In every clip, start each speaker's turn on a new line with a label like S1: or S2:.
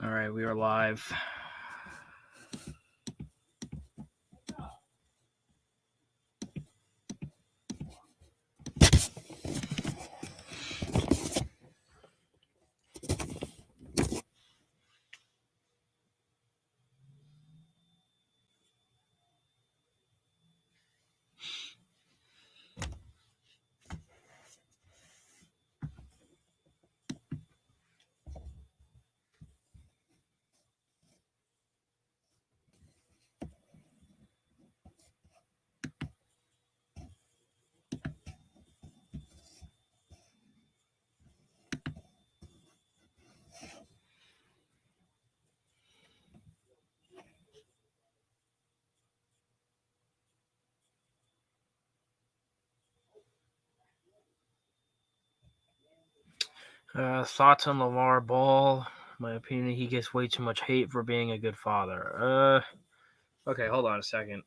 S1: All right, we are live. Thoughts on LeVar Ball? My opinion, he gets way too much hate for being a good father. Okay, hold on a second.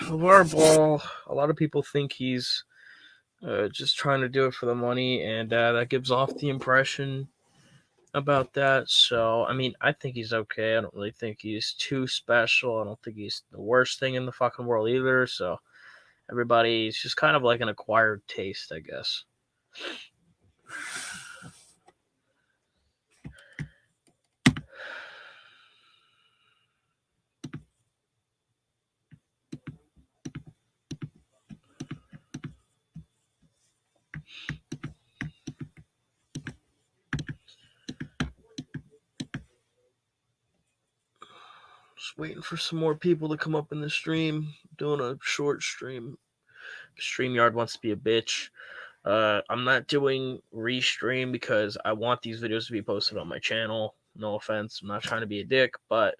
S1: LeVar Ball, a lot of people think he's just trying to do it for the money, and that gives off the impression about that. So, I mean, I think he's okay. I don't really think he's too special. I don't think he's the worst thing in the fucking world either. So, everybody's just kind of like an acquired taste, I guess. Just waiting for some more people to come up in the stream. Doing a short stream. StreamYard wants to be a bitch. I'm not doing restream because I want these videos to be posted on my channel. No offense, I'm not trying to be a dick, but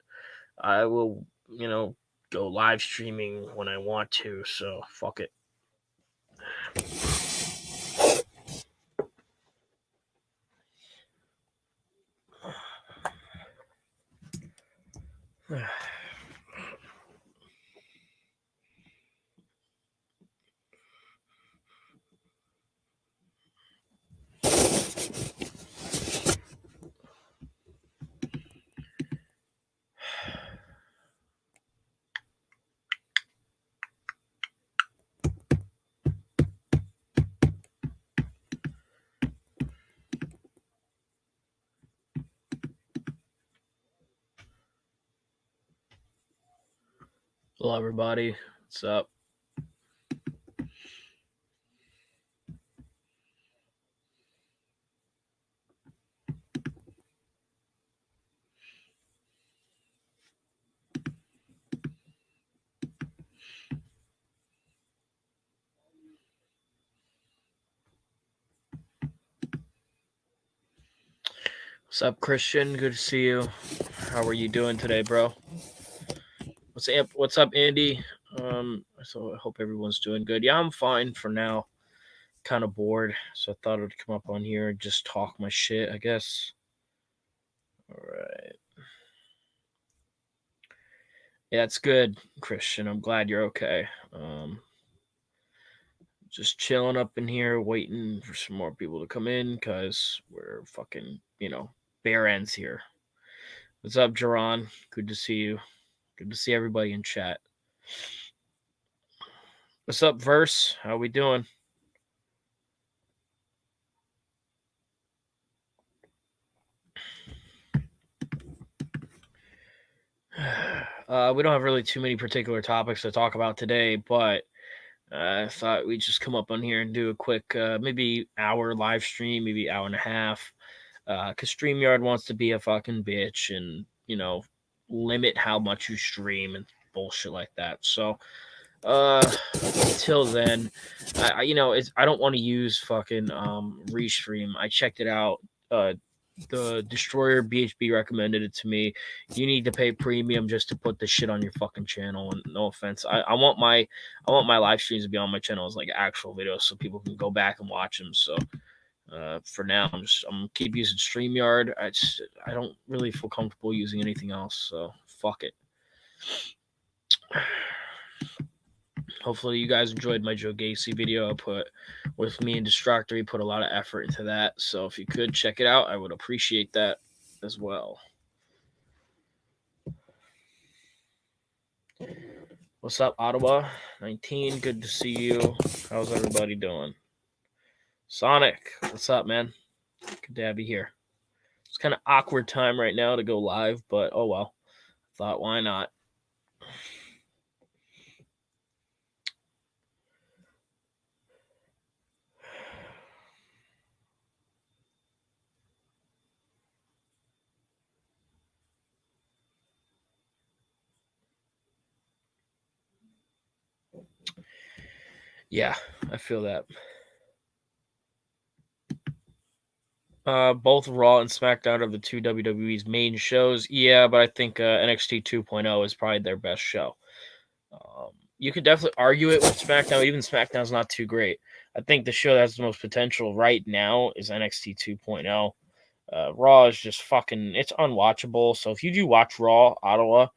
S1: I will, go live streaming when I want to. So fuck it. Hello, everybody. What's up? What's up, Christian? Good to see you. How are you doing today, bro? What's up, Andy? So I hope everyone's doing good. Yeah, I'm fine for now. Kind of bored, so I thought I'd come up on here and just talk my shit, I guess. All right. Yeah, it's good, Christian. I'm glad you're okay. Just chilling up in here, waiting for some more people to come in because we're fucking, bare ends here. What's up, Jaron? Good to see you. Good to see everybody in chat. What's up, Verse? How we doing? We don't have really too many particular topics to talk about today, but I thought we'd just come up on here and do a quick, maybe hour live stream, maybe hour and a half. Because StreamYard wants to be a fucking bitch and, limit how much you stream and bullshit like that. So, until then, I don't want to use fucking Restream. I checked it out. The Destroyer BHB recommended it to me. You need to pay premium just to put this shit on your fucking channel. And no offense, I want my live streams to be on my channel as like actual videos so people can go back and watch them. So for now, I'm keep using StreamYard. I don't really feel comfortable using anything else. So fuck it. Hopefully you guys enjoyed my Joe Gacy video. I'll put with me and Destructor. He put a lot of effort into that. So if you could check it out, I would appreciate that as well. What's up, Ottawa? 19, good to see you. How's everybody doing? Sonic, what's up, man? Good to have you here. It's kind of awkward time right now to go live, but oh well. Thought, why not? Yeah, I feel that. Both Raw and SmackDown are the two WWE's main shows. Yeah, but I think NXT 2.0 is probably their best show. You could definitely argue it with SmackDown. Even SmackDown's not too great. I think the show that has the most potential right now is NXT 2.0. Raw is just fucking, it's unwatchable. So if you do watch Raw, Ottawa,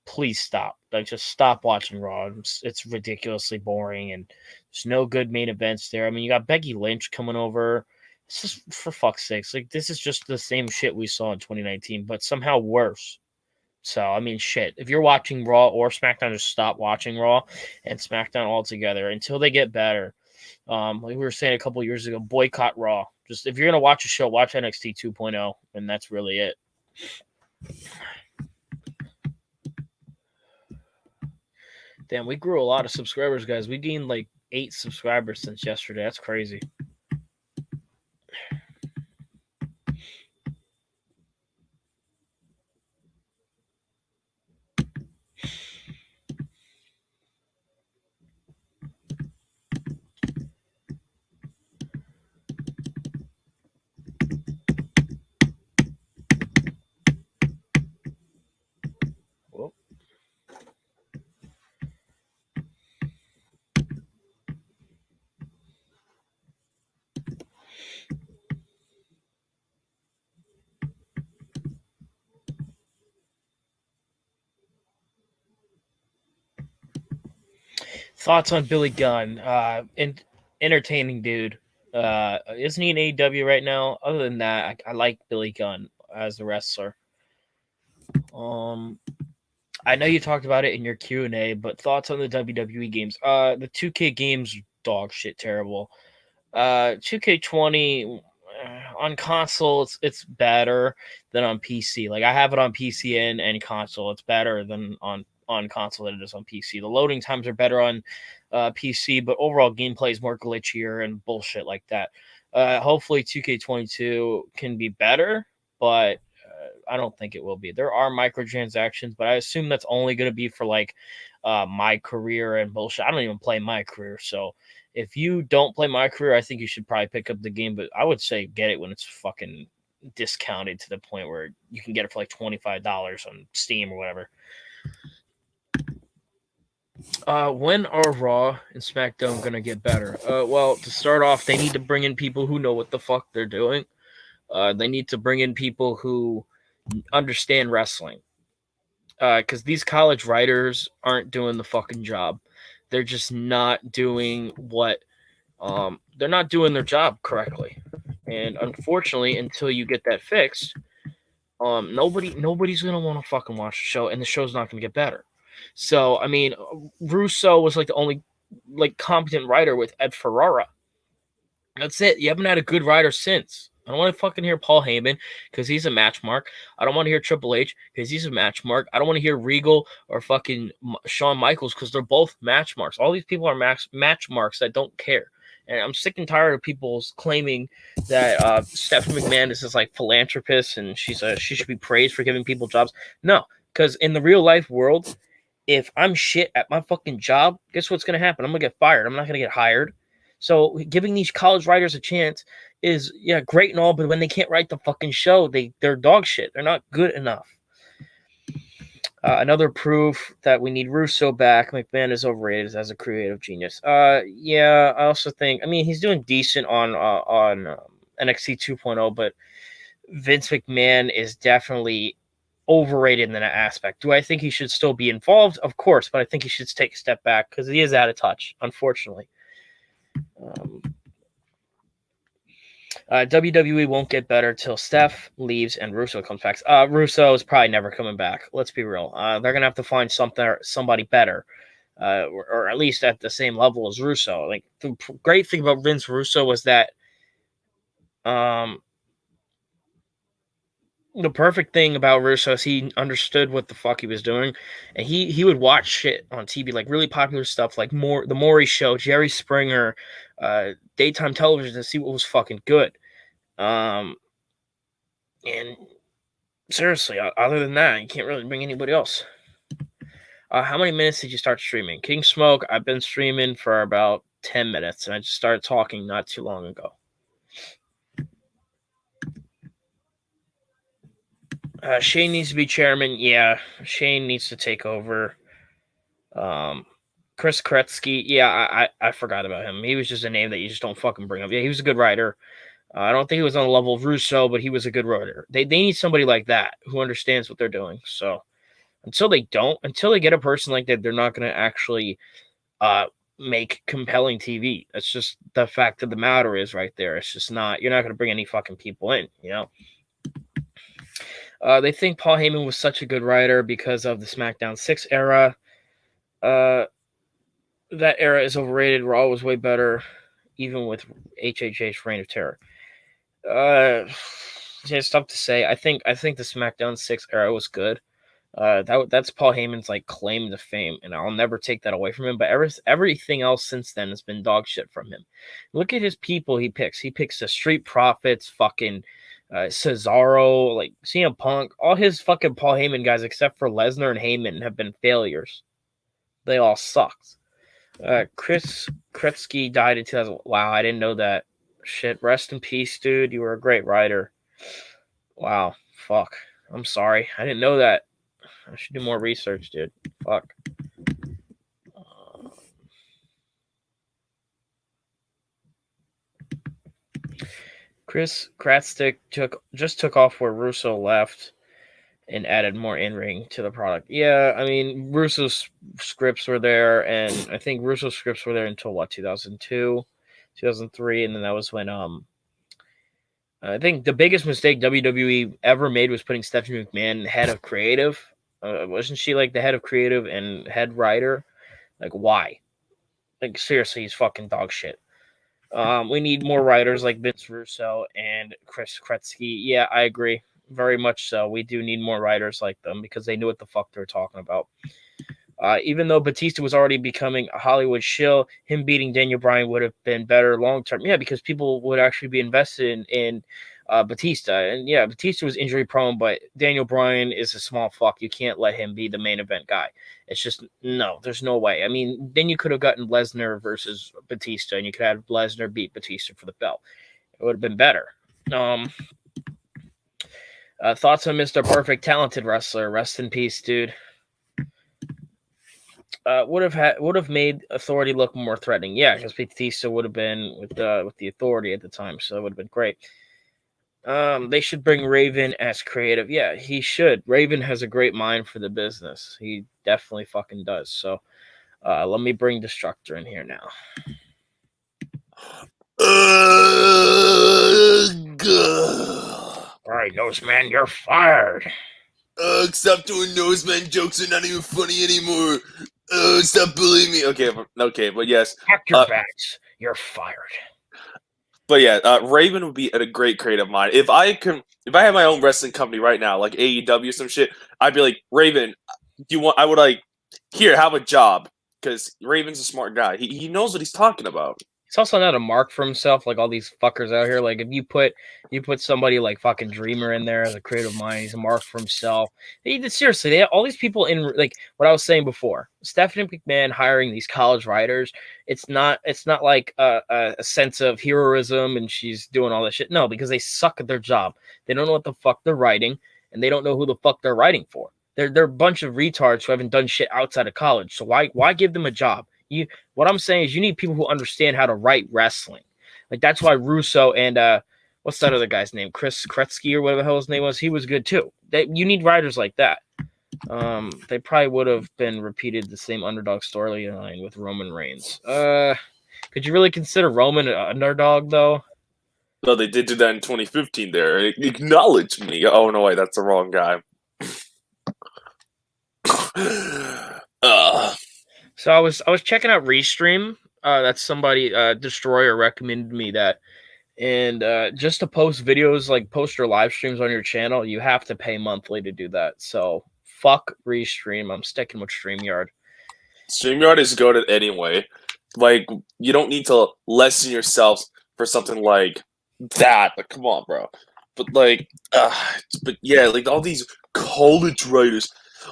S1: please stop. Like, just stop watching Raw. It's ridiculously boring, and there's no good main events there. I mean, you got Becky Lynch coming over. It's just, for fuck's sakes, like, this is just the same shit we saw in 2019, but somehow worse. So, I mean, shit. If you're watching Raw or SmackDown, just stop watching Raw and SmackDown altogether until they get better. Like we were saying a couple years ago, boycott Raw. Just, if you're gonna watch a show, watch NXT 2.0, and that's really it. Damn, we grew a lot of subscribers, guys. We gained like 8 subscribers since yesterday. That's crazy. Whoa. Thoughts on Billy Gunn? Entertaining dude. Isn't he in AEW right now? Other than that, I like Billy Gunn as a wrestler. I know you talked about it in your Q&A, but thoughts on the WWE games? The 2K games, dog shit, terrible. 2K20 on console, it's better than on PC. Like, I have it on PC and console. It's better than on console than it is on PC. The loading times are better on PC, but overall gameplay is more glitchier and bullshit like that. Hopefully 2K22 can be better, but I don't think it will be. There are microtransactions, but I assume that's only going to be for like my career and bullshit. I don't even play my career, so if you don't play my career, I think you should probably pick up the game. But I would say get it when it's fucking discounted to the point where you can get it for like $25 on Steam or whatever. When are Raw and SmackDown gonna get better? Well, to start off, they need to bring in people who know what the fuck they're doing. They need to bring in people who understand wrestling. Because these college writers aren't doing the fucking job. They're just not doing what they're not doing their job correctly. And unfortunately, until you get that fixed, nobody's gonna want to fucking watch the show, and the show's not gonna get better. So, I mean, Russo was like the only like competent writer with Ed Ferrara. That's it. You haven't had a good writer since. I don't want to fucking hear Paul Heyman because he's a match mark. I don't want to hear Triple H because he's a match mark. I don't want to hear Regal or fucking Shawn Michaels because they're both match marks. All these people are match marks that don't care. And I'm sick and tired of people claiming that Stephanie McMahon is this like philanthropist and she should be praised for giving people jobs. No, because in the real life world, if I'm shit at my fucking job, guess what's going to happen? I'm going to get fired. I'm not going to get hired. So giving these college writers a chance is, yeah, great and all, but when they can't write the fucking show, they're dog shit. They're not good enough. Another proof that we need Russo back. McMahon is overrated as a creative genius. Yeah, I also think, I mean, he's doing decent on NXT 2.0, but Vince McMahon is definitely overrated in that aspect. Do I think he should still be involved? Of course, but I think he should take a step back because he is out of touch, unfortunately. WWE won't get better till Steph leaves and Russo comes back. Russo is probably never coming back. Let's be real. They're gonna have to find somebody better, or at least at the same level as Russo. Like the great thing about Vince Russo was that, the perfect thing about Russo is he understood what the fuck he was doing, and he would watch shit on TV, like really popular stuff, like the Maury Show, Jerry Springer, daytime television, to see what was fucking good. And seriously, other than that, you can't really bring anybody else. How many minutes did you start streaming? King Smoke, I've been streaming for about 10 minutes, and I just started talking not too long ago. Shane needs to be chairman. Yeah, Shane needs to take over. Chris Kretsky. Yeah, I forgot about him. He was just a name that you just don't fucking bring up. Yeah, he was a good writer. I don't think he was on the level of Russo, but he was a good writer. They need somebody like that who understands what they're doing. So until they get a person like that, they're not going to actually make compelling TV. That's just the fact of the matter is right there. It's just not, you're not going to bring any fucking people in, you know? They think Paul Heyman was such a good writer because of the SmackDown 6 era. That era is overrated. Raw was way better, even with HHH's Reign of Terror. It's tough to say. I think the SmackDown 6 era was good. That's Paul Heyman's like claim to fame, and I'll never take that away from him. But everything else since then has been dog shit from him. Look at his people he picks. He picks the Street Profits, fucking Cesaro, like CM Punk. All his fucking Paul Heyman guys, except for Lesnar and Heyman, have been failures. They all sucked. Chris Kretsky died in 2000. Wow, I didn't know that. Shit, rest in peace, dude. You were a great writer. Wow, fuck. I'm sorry. I didn't know that. I should do more research, dude. Fuck. Chris Kratstick took off where Russo left and added more in-ring to the product. Yeah, I mean, Russo's scripts were there, and I think Russo's scripts were there until, 2002, 2003, and then that was when, I think the biggest mistake WWE ever made was putting Stephanie McMahon head of creative. Wasn't she, like, the head of creative and head writer? Like, why? Like, seriously, he's fucking dog shit. We need more writers like Vince Russo and Chris Kretsky. Yeah, I agree. Very much so. We do need more writers like them because they knew what the fuck they were talking about. Even though Batista was already becoming a Hollywood shill, him beating Daniel Bryan would have been better long term. Yeah, because people would actually be invested in Batista. And yeah, Batista was injury prone, but Daniel Bryan is a small fuck. You can't let him be the main event guy. It's just, no, there's no way. I mean, then you could have gotten Lesnar versus Batista, and you could have Lesnar beat Batista for the belt. It would have been better. Thoughts on Mr. Perfect, talented wrestler. Rest in peace, dude. Would have made Authority look more threatening. Yeah, because Batista would have been with the Authority at the time, so it would have been great. They should bring Raven as creative. Yeah, he should. Raven has a great mind for the business. He definitely fucking does. So, let me bring Destructor in here now. All right, Noseman, you're fired.
S2: Stop doing Noseman jokes. They're not even funny anymore. Stop bullying me. Okay, but yes.
S1: Pack your bags. You're fired.
S2: But yeah, Raven would be a great creative mind. If I had my own wrestling company right now, like AEW or some shit, I'd be like, Raven, I would like, here, have a job. Because Raven's a smart guy. He knows what he's talking about.
S1: He's also not a mark for himself, like all these fuckers out here. Like if you put somebody like fucking Dreamer in there as a creative mind, he's a mark for himself. Seriously, they have all these people in, like what I was saying before. Stephanie McMahon hiring these college writers, it's not like a sense of heroism and she's doing all this shit. No, because they suck at their job. They don't know what the fuck they're writing, and they don't know who the fuck they're writing for. They're a bunch of retards who haven't done shit outside of college. So why give them a job? What I'm saying is you need people who understand how to write wrestling. Like that's why Russo and what's that other guy's name? Chris Kretsky or whatever the hell his name was. He was good too. You need writers like that. They probably would have been repeated the same underdog storyline with Roman Reigns. Could you really consider Roman an underdog though?
S2: No, they did do that in 2015 there. Acknowledge me. Oh, no, wait, that's the wrong guy.
S1: So I was checking out Restream. That's somebody Destroyer recommended me that. And just to post videos, like post your live streams on your channel, you have to pay monthly to do that. So fuck Restream. I'm sticking with StreamYard.
S2: StreamYard is good anyway. Like, you don't need to lessen yourselves for something like that. Like, come on, bro. But but yeah, like all these college writers.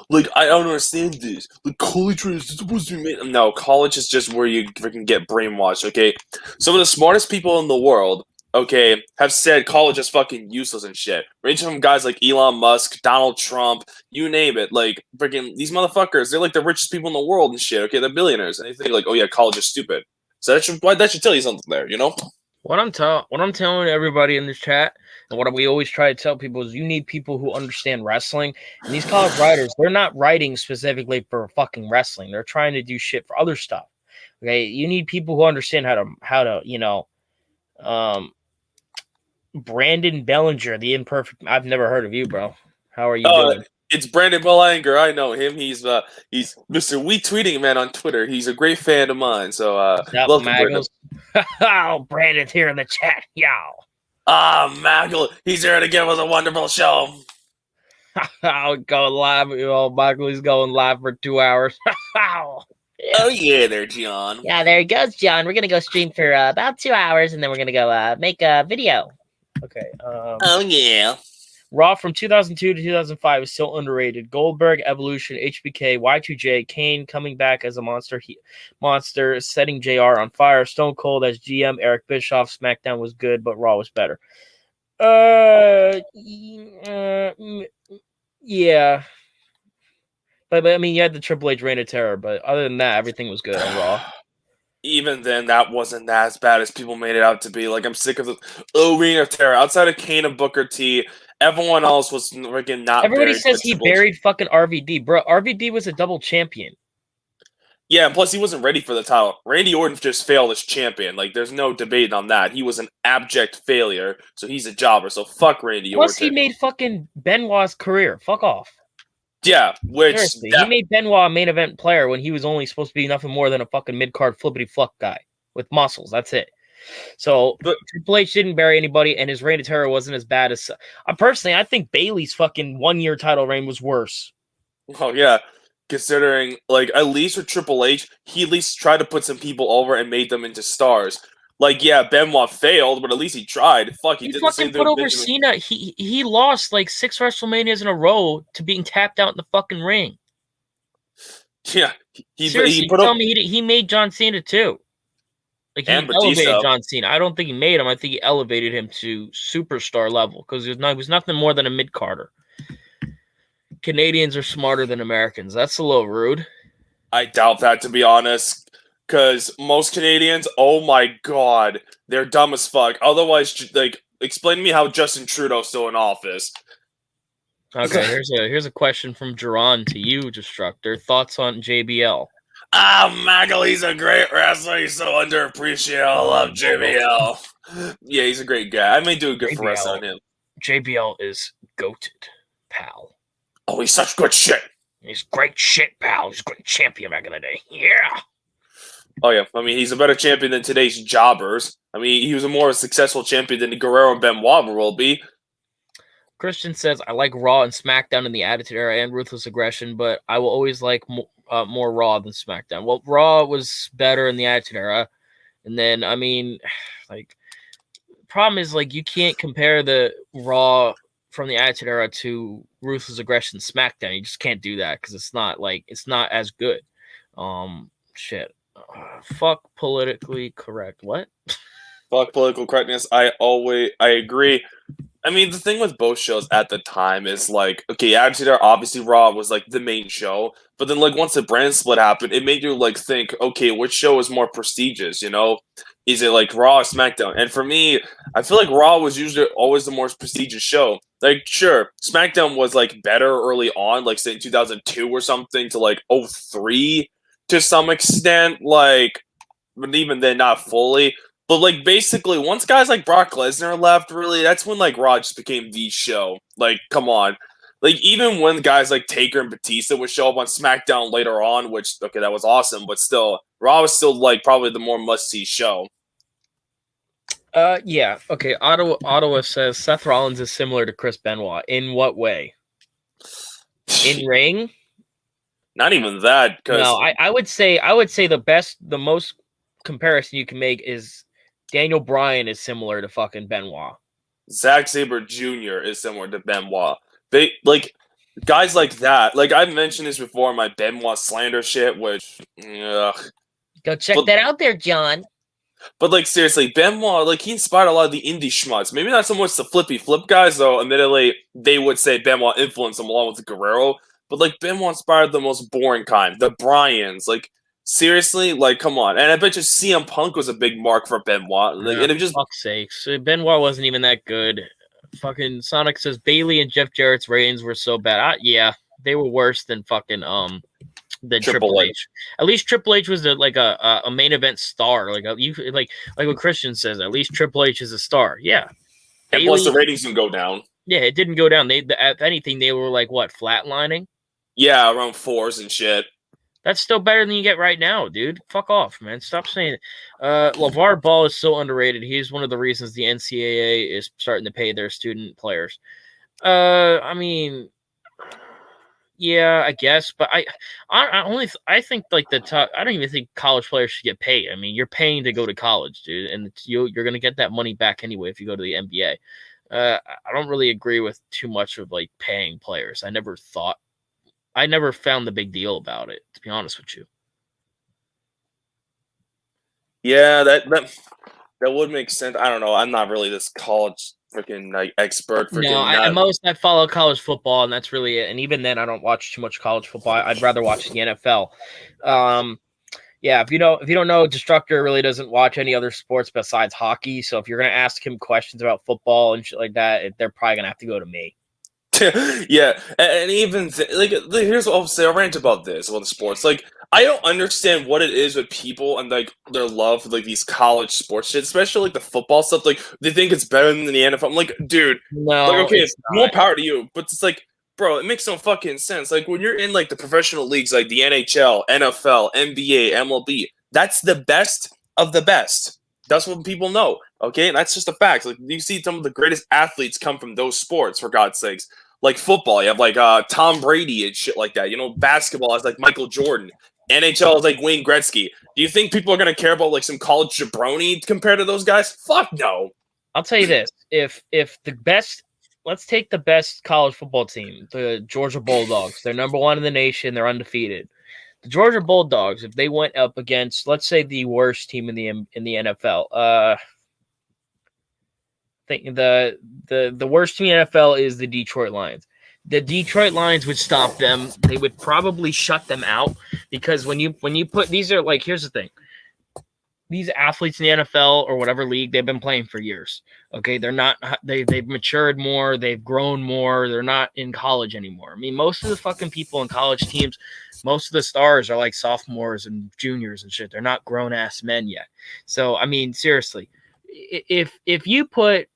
S2: Like, I don't understand this. Like, college writers are supposed to be made. No, college is just where you freaking get brainwashed. Okay, some of the smartest people in the world, okay, have said college is fucking useless and shit. Ranging from guys like Elon Musk, Donald Trump, you name it. Like, freaking these motherfuckers, they're like the richest people in the world and shit. Okay, they're billionaires, and they think like, oh yeah, college is stupid. So that should tell you something there, you know?
S1: What I'm telling everybody in this chat, and what we always try to tell people is, you need people who understand wrestling. And these college writers, they're not writing specifically for fucking wrestling. They're trying to do shit for other stuff. Okay, you need people who understand how to Brandon Bellinger, the imperfect. I've never heard of you, bro. How are you doing?
S2: It's Brandon Bellinger. I know him. He's Mr. We Tweeting Man on Twitter. He's a great fan of mine. So welcome, Brandon.
S1: Oh, Brandon's here in the chat, y'all.
S2: Maggle, he's here to give us a wonderful show.
S1: I'll go live. Michael, he's going live for 2 hours.
S2: Yeah. Oh yeah, there, John.
S1: Yeah, there he goes, John. We're gonna go stream for about 2 hours, and then we're gonna go make a video. Okay.
S2: Oh yeah.
S1: Raw from 2002 to 2005 is still underrated. Goldberg, Evolution, HBK, Y2J, Kane coming back as a monster, setting JR on fire. Stone Cold as GM, Eric Bischoff. SmackDown was good, but Raw was better. Yeah. But I mean, you had the Triple H Reign of Terror, but other than that, everything was good on Raw.
S2: Even then, that wasn't as bad as people made it out to be. Like, I'm sick of the Reign of Terror. Outside of Kane and Booker T, everyone else was freaking not.
S1: Everybody says he buried fucking RVD, bro. RVD was a double champion.
S2: Yeah, and plus he wasn't ready for the title. Randy Orton just failed as champion. Like, there's no debate on that. He was an abject failure, so he's a jobber. So fuck Randy Orton.
S1: Plus, he made fucking Benoit's career. Fuck off.
S2: Yeah, which
S1: he made Benoit a main event player when he was only supposed to be nothing more than a fucking mid-card flippity-fluck guy with muscles. That's it. So Triple H didn't bury anybody, and his reign of terror wasn't as bad as. Personally, I think Bayley's fucking 1-year title reign was worse.
S2: Oh yeah, considering like at least with Triple H, he at least tried to put some people over and made them into stars. Like, yeah, Benoit failed, but at least he tried. Fuck, he did
S1: fucking put over Cena. He lost like 6 WrestleManias in a row to being tapped out in the fucking ring.
S2: Yeah,
S1: he made John Cena too. Like, he elevated John Cena. I don't think he made him. I think he elevated him to superstar level because he was nothing more than a mid-carder. Canadians are smarter than Americans. That's a little rude.
S2: I doubt that, to be honest. Because most Canadians, oh my god, they're dumb as fuck. Otherwise, like, explain to me how Justin Trudeau's still in office.
S1: Okay, here's a question from Jerron to you, Destructor. Thoughts on JBL?
S2: Maggle, he's a great wrestler. He's so underappreciated. I love JBL. Yeah, he's a great guy. I may do a good for wrestling on him.
S1: JBL is goated, pal.
S2: Oh, he's such good shit.
S1: He's great shit, pal. He's a great champion back in the day. Yeah.
S2: Oh, yeah. I mean, he's a better champion than today's jobbers. I mean, he was a more successful champion than Guerrero and Benoit will be.
S1: Christian says, I like Raw and SmackDown in the Attitude Era and Ruthless Aggression, but I will always like more Raw than SmackDown. Well, Raw was better in the Attitude Era. And then, I mean, like, problem is, like, you can't compare the Raw from the Attitude Era to Ruthless Aggression SmackDown. You just can't do that because it's not as good. Shit. Fuck politically correct. What?
S2: Fuck political correctness. I agree. I mean, the thing with both shows at the time is like, okay, Attitude Era, obviously Raw was like the main show, but then like once the brand split happened, it made you like think, okay, which show is more prestigious? You know, is it like Raw or SmackDown? And for me, I feel like Raw was usually always the more prestigious show. Like, sure, SmackDown was like better early on, like say in 2002 or something to like 2003 to some extent, like, but even then, not fully. But like basically, once guys like Brock Lesnar left, really, that's when like Raw just became the show. Like, come on. Like even when guys like Taker and Batista would show up on SmackDown later on, which okay, that was awesome, but still, Raw was still like probably the more must-see show.
S1: Yeah. Okay. Ottawa says Seth Rollins is similar to Chris Benoit. In what way? In ring?
S2: Not even that, because
S1: No, I would say the most comparison you can make is Daniel Bryan is similar to fucking Benoit.
S2: Zack Sabre Jr. is similar to Benoit. They like guys like that. Like I've mentioned this before in my Benoit slander shit, which ugh.
S1: Go check that out there, John.
S2: But like seriously, Benoit, like he inspired a lot of the indie schmuts. Maybe not so much the flippy flip guys, though. Admittedly, they would say Benoit influenced them along with the Guerrero. But like Benoit inspired the most boring kind, the Bryans. Like seriously, like come on. And I bet you CM Punk was a big mark for Benoit. Like, and it just
S1: fuck's sakes, Benoit wasn't even that good. Fucking Sonic says Bailey and Jeff Jarrett's ratings were so bad. Yeah, they were worse than fucking than Triple H. At least Triple H was like a main event star. Like what Christian says. At least Triple H is a star. Yeah.
S2: And Bailey, plus the ratings didn't go down.
S1: Yeah, it didn't go down. If anything, they were like what, flatlining?
S2: Yeah, around 4s and shit.
S1: That's still better than you get right now, dude. Fuck off, man. Stop saying it. LeVar Ball is so underrated. He's one of the reasons the NCAA is starting to pay their student players. I mean, yeah, I guess, but I think like the top. I don't even think college players should get paid. I mean, you're paying to go to college, dude, and you're gonna get that money back anyway if you go to the NBA. I don't really agree with too much of like paying players. I never found the big deal about it, to be honest with you.
S2: Yeah, that would make sense. I don't know. I'm not really this college freaking like expert.
S1: No, I follow college football, and that's really it. And even then, I don't watch too much college football. I'd rather watch the NFL. Yeah, if you don't know, Destructor really doesn't watch any other sports besides hockey. So if you're gonna ask him questions about football and shit like that, they're probably gonna have to go to me.
S2: Yeah, and even here's what I'll say. I'll rant about this about the sports. Like, I don't understand what it is with people and like their love for like these college sports shit, especially like the football stuff. Like, they think it's better than the NFL. I'm like, dude,
S1: no,
S2: like, okay, it's more power to you, but it's like, bro, it makes no fucking sense. Like when you're in like the professional leagues, like the NHL, NFL, NBA, MLB, that's the best of the best. That's what people know. Okay, and that's just a fact. Like you see some of the greatest athletes come from those sports, for God's sakes. Like football, you have like Tom Brady and shit like that. You know, basketball is like Michael Jordan. NHL is like Wayne Gretzky. Do you think people are gonna care about like some college jabroni compared to those guys? Fuck no.
S1: I'll tell you this: if the best, let's take the best college football team, the Georgia Bulldogs. They're number 1 in the nation. They're undefeated. The Georgia Bulldogs, if they went up against, let's say, the worst team in the NFL, I think the worst team in the NFL is the Detroit Lions. The Detroit Lions would stop them. They would probably shut them out because when you put these are like, here's the thing. These athletes in the NFL or whatever league, they've been playing for years. Okay, they've matured more, they've grown more. They're not in college anymore. I mean, most of the fucking people in college teams, most of the stars are like sophomores and juniors and shit. They're not grown ass men yet. So I mean, seriously, if you put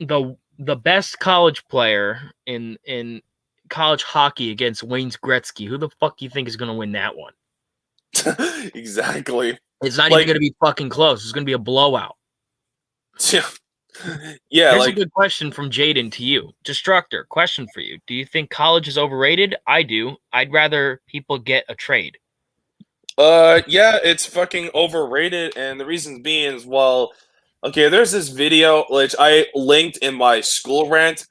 S1: the best college player in college hockey against Wayne Gretzky, who the fuck do you think is going to win that one?
S2: Exactly.
S1: It's not even going to be fucking close. It's going to be a blowout.
S2: Yeah.
S1: Here's a good question from Jaden to you. Destructor, question for you. Do you think college is overrated? I do. I'd rather people get a trade.
S2: Yeah, it's fucking overrated. And the reason being is, well, okay, there's this video which I linked in my school rant,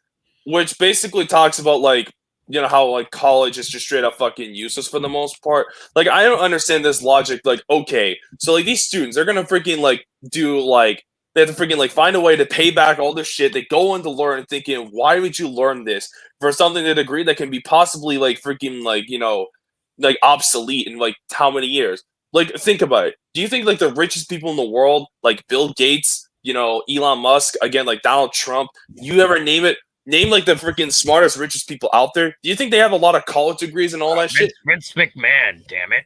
S2: which basically talks about like, you know, how like college is just straight up fucking useless for the most part. Like, I don't understand this logic. Like, okay, so like these students, they're gonna freaking like do like they have to freaking like find a way to pay back all this shit. They go in to learn thinking, why would you learn this for something to a degree that can be possibly like freaking like, you know, like obsolete in like how many years? Like, think about it. Do you think like the richest people in the world, like Bill Gates, you know, Elon Musk, again, like Donald Trump, you ever name it? Name like the freaking smartest, richest people out there. Do you think they have a lot of college degrees and all that shit?
S1: Vince McMahon, damn it.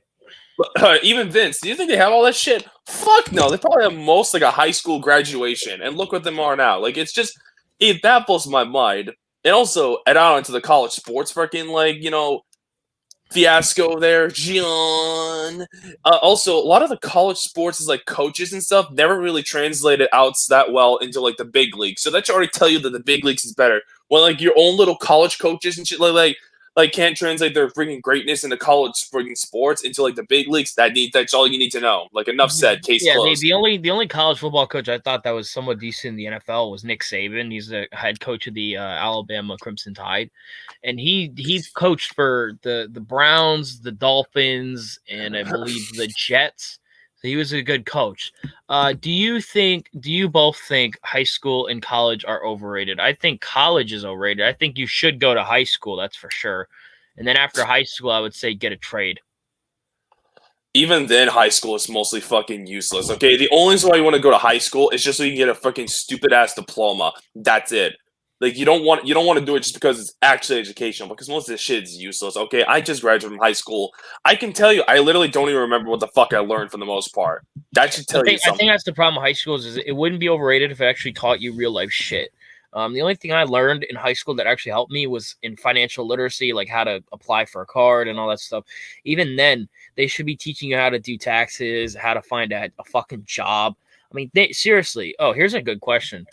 S2: Even Vince, do you think they have all that shit? Fuck no. They probably have most like a high school graduation, and look what them are now. Like it's just it baffles my mind. And also, add on into the college sports fucking fiasco there, Gian. Also, a lot of the college sports is like coaches and stuff never really translated out that well into like the big leagues. So that should already tell you that the big leagues is better. When like your own little college coaches and shit like can't translate their freaking greatness into college freaking sports into like the big leagues. That's all you need to know. Like enough said. Case
S1: Yeah,
S2: closed.
S1: the only college football coach I thought that was somewhat decent in the NFL was Nick Saban. He's the head coach of the Alabama Crimson Tide, and he's coached for the Browns, the Dolphins, and I believe the Jets. So he was a good coach. Do you both think high school and college are overrated? I think college is overrated. I think you should go to high school, that's for sure. And then after high school, I would say get a trade.
S2: Even then, high school is mostly fucking useless. Okay, the only reason why you want to go to high school is just so you can get a fucking stupid ass diploma. That's it. Like you don't want to do it just because it's actually educational, because most of this shit is useless. Okay, I just graduated from high school. I can tell you, I literally don't even remember what the fuck I learned for the most part. That should tell you something.
S1: I think that's the problem with high schools is it wouldn't be overrated if it actually taught you real life shit. The only thing I learned in high school that actually helped me was in financial literacy, like how to apply for a card and all that stuff. Even then, they should be teaching you how to do taxes, how to find a fucking job. I mean, seriously. Oh, here's a good question.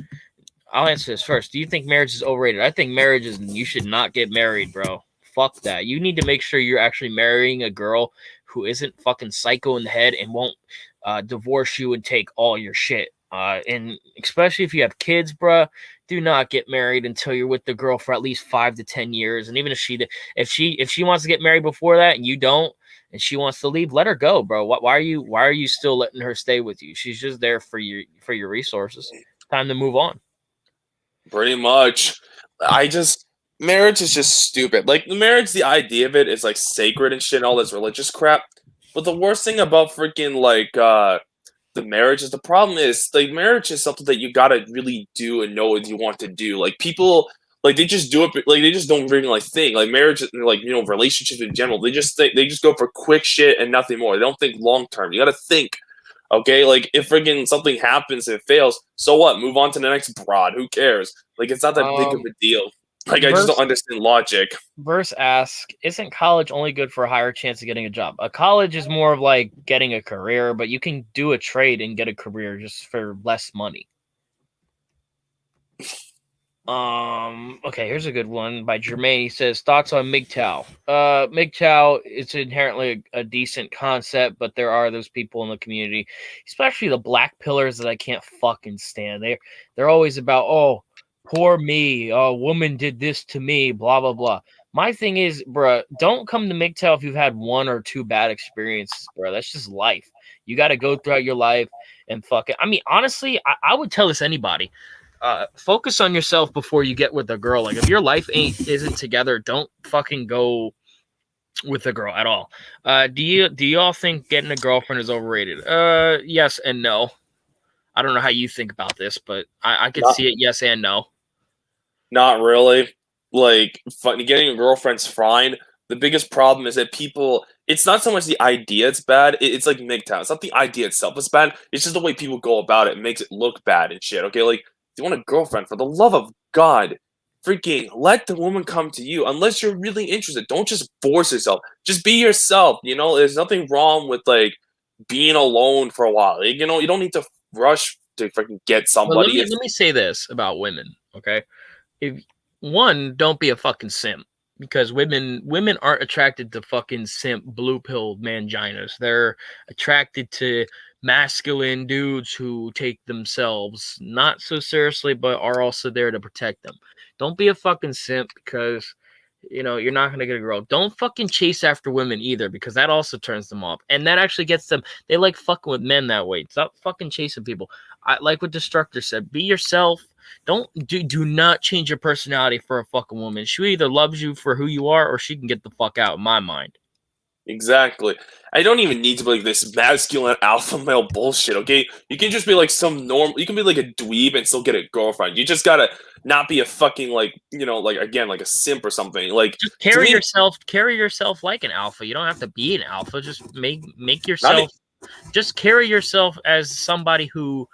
S1: I'll answer this first. Do you think marriage is overrated? I think marriage is, you should not get married, bro. Fuck that. You need to make sure you're actually marrying a girl who isn't fucking psycho in the head and won't divorce you and take all your shit. And especially if you have kids, bro, do not get married until you're with the girl for at least 5 to 10 years. And even if she wants to get married before that and you don't, and she wants to leave, let her go, bro. Why are you still letting her stay with you? She's just there for your resources. Time to move on.
S2: Pretty much. Marriage is just stupid. Like marriage, the idea of it is like sacred and shit, and all this religious crap. But the worst thing about freaking the marriage is the problem is like marriage is something that you gotta really do and know what you want to do. Like people like they just do it like they just don't really like think. Like marriage like relationships in general, they just go for quick shit and nothing more. They don't think long term. You gotta think. Okay, like if freaking something happens and it fails, so what? Move on to the next broad. Who cares? Like it's not that big of a deal. Like I just don't understand logic.
S1: Verse asks, isn't college only good for a higher chance of getting a job? A college is more of like getting a career, but you can do a trade and get a career just for less money. Okay, here's a good one by Jermaine. He says, thoughts on MGTOW. MGTOW is inherently a decent concept, but there are those people in the community, especially the black pillars, that I can't fucking stand. They're always about, oh, poor me, a woman did this to me, blah, blah, blah. My thing is, bruh, don't come to MGTOW if you've had 1 or 2 bad experiences, bruh. That's just life. You got to go throughout your life and fuck it. I mean, honestly, I would tell this anybody. Focus on yourself before you get with a girl. Like if your life isn't together, don't fucking go with a girl at all. Do you all think getting a girlfriend is overrated? Yes and no. I don't know how you think about this, but I could see it yes and no.
S2: Not really. Like getting a girlfriend's fine. The biggest problem is that it's not so much the idea it's bad. It's like MGTOW. It's not the idea itself that's bad. It's just the way people go about it. It makes it look bad and shit. Okay, like you want a girlfriend, for the love of God, freaking let the woman come to you. Unless you're really interested, don't just force yourself. Just be yourself. There's nothing wrong with like being alone for a while. You don't need to rush to freaking get somebody.
S1: Well, let me say this about women, okay? If don't be a fucking simp, because women aren't attracted to fucking simp blue pill manginas. They're attracted to masculine dudes who take themselves not so seriously, but are also there to protect them. Don't be a fucking simp because you're not gonna get a girl. Don't fucking chase after women either, because that also turns them off, and that actually gets them. They like fucking with men that way. Stop fucking chasing people. I like what Destructor said. Be yourself. Do not change your personality for a fucking woman. She either loves you for who you are, or she can get the fuck out. In my mind.
S2: Exactly. I don't even need to be like this masculine alpha male bullshit, okay? You can just be like some normal, you can be like a dweeb and still get a girlfriend. You just gotta not be a fucking like, like again, like a simp or something. Like,
S1: Just
S2: to me,
S1: carry yourself like an alpha. You don't have to be an alpha. Just make
S2: not
S1: yourself, just carry yourself as somebody who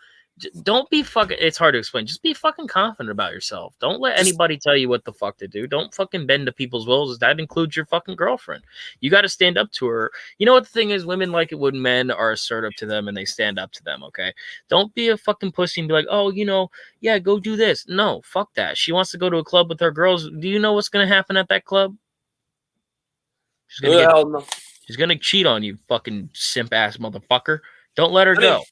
S1: don't be fucking. It's hard to explain. Just be fucking confident about yourself. Don't let anybody tell you what the fuck to do. Don't fucking bend to people's wills. That includes your fucking girlfriend. You got to stand up to her. You know what the thing is? Women like it when men are assertive to them and they stand up to them. Okay, don't be a fucking pussy and be like, oh, yeah, go do this. No, fuck that. She wants to go to a club with her girls. Do you know what's gonna happen at that club?
S2: no.
S1: She's gonna cheat on you, fucking simp ass motherfucker. Don't let her go.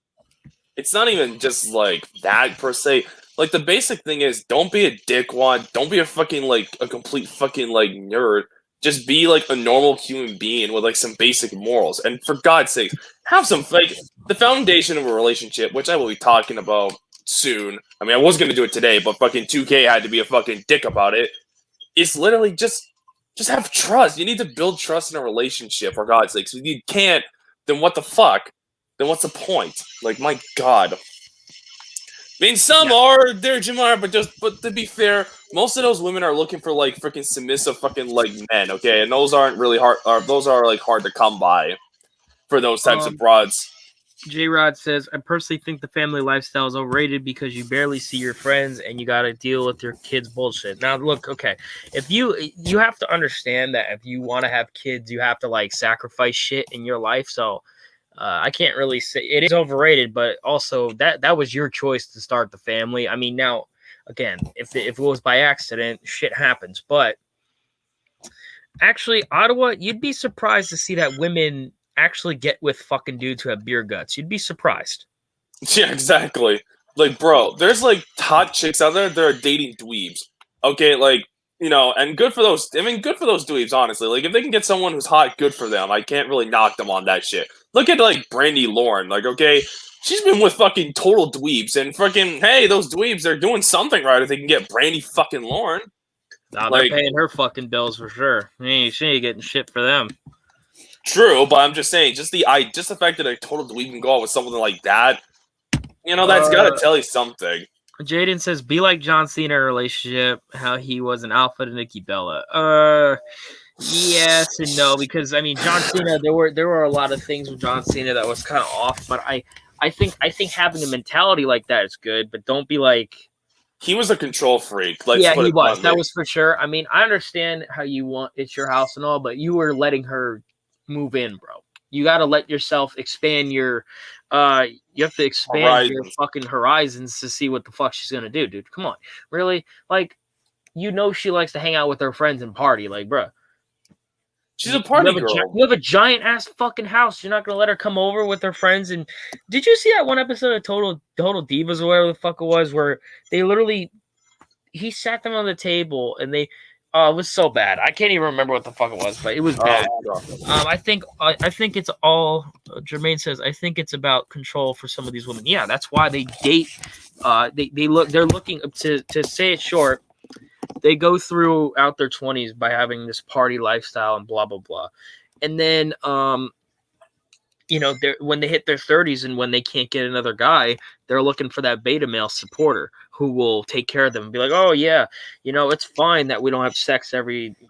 S2: It's not even just like that per se. Like the basic thing is, don't be a dickwad. Don't be a fucking like a complete fucking like nerd. Just be like a normal human being with like some basic morals. And for God's sake, have some like the foundation of a relationship, which I will be talking about soon. I mean, I was gonna do it today, but fucking 2K had to be a fucking dick about it. It's literally just have trust. You need to build trust in a relationship, for God's sake. So if you can't, then what the fuck? Then what's the point? Like, my God. I mean, some are, they're Jamar, but to be fair, most of those women are looking for like freaking submissive fucking like men, okay? And those aren't really hard. Those are like hard to come by for those types of broads.
S1: J-Rod says, I personally think the family lifestyle is overrated because you barely see your friends and you got to deal with your kids' bullshit. Now, look, okay, if you have to understand that if you want to have kids, you have to like sacrifice shit in your life. So I can't really say it is overrated, but also that was your choice to start the family. I mean, now, again, if it was by accident, shit happens. But actually, Ottawa, you'd be surprised to see that women actually get with fucking dudes who have beer guts. You'd be surprised.
S2: Yeah, exactly. Like, bro, there's like hot chicks out there that are dating dweebs. Okay, like, and good for those. I mean, good for those dweebs, honestly. Like, if they can get someone who's hot, good for them. I can't really knock them on that shit. Look at like Brandy Lauren. Like, okay, she's been with fucking total dweebs, and fucking hey, those dweebs, they're doing something right if they can get Brandy fucking Lauren.
S1: No, they're paying her fucking bills for sure. She ain't getting shit for them.
S2: True, but I'm just saying, just the fact that a total dweeb can go out with someone like that, that's gotta tell you something.
S1: Jaden says, be like John Cena in a relationship, how he was an alpha to Nikki Bella. Yes and no, because I mean John Cena, there were a lot of things with John Cena that was kind of off, but I think having a mentality like that is good, but don't be like
S2: he was a control freak.
S1: Yeah, he was. That was for sure. I mean, I understand how you want it's your house and all, but you were letting her move in, bro. You got to let yourself expand your you have to expand your fucking horizons to see what the fuck she's going to do, dude. Come on. Really? Like, she likes to hang out with her friends and party, like, bro.
S2: She's a party girl.
S1: You have a giant ass fucking house. You're not going to let her come over with her friends. And did you see that one episode of Total Divas or whatever the fuck it was where they literally he sat them on the table and they it was so bad. I can't even remember what the fuck it was, but it was bad. I think it's all Jermaine says. I think it's about control for some of these women. Yeah, that's why they date. They're looking to say it short. They go throughout their 20s by having this party lifestyle and blah blah blah, and then when they hit their 30s and when they can't get another guy, they're looking for that beta male supporter who will take care of them and be like, oh yeah, it's fine that we don't have sex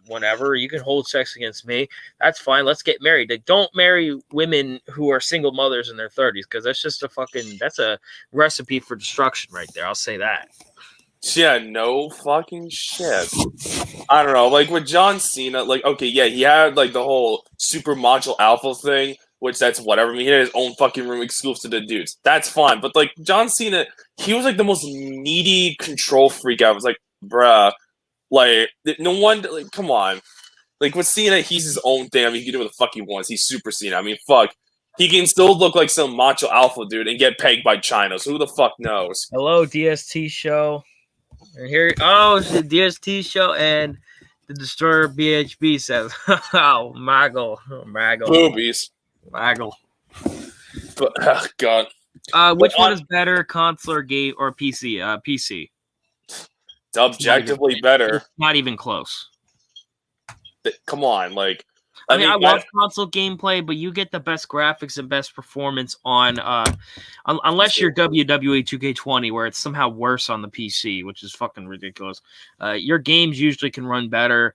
S1: whenever. You can hold sex against me. That's fine. Let's get married. Like, don't marry women who are single mothers in their 30s because that's just that's a recipe for destruction right there. I'll say that.
S2: Yeah, no fucking shit. I don't know. Like with John Cena, like, okay, yeah, he had like the whole super macho alpha thing, which that's whatever. I mean, he had his own fucking room exclusive to the dudes. That's fine. But like John Cena, he was like the most needy control freak. I was like, bruh, like no one, like, come on. Like with Cena, he's his own thing. I mean, he can do what the fuck he wants. He's Super Cena. I mean, fuck. He can still look like some macho alpha dude and get pegged by China. So who the fuck knows?
S1: Hello, DST show. And here, it's the DST show, and the Destroyer BHB says, "Oh, Maggle,
S2: boobies,
S1: Maggle."
S2: But God,
S1: which one is better, console or game or PC? PC.
S2: It's objectively better.
S1: It's not even close.
S2: Come on, like
S1: I mean, I love console gameplay, but you get the best graphics and best performance on, unless you're WWE 2K20, where it's somehow worse on the PC, which is fucking ridiculous. Your games usually can run better.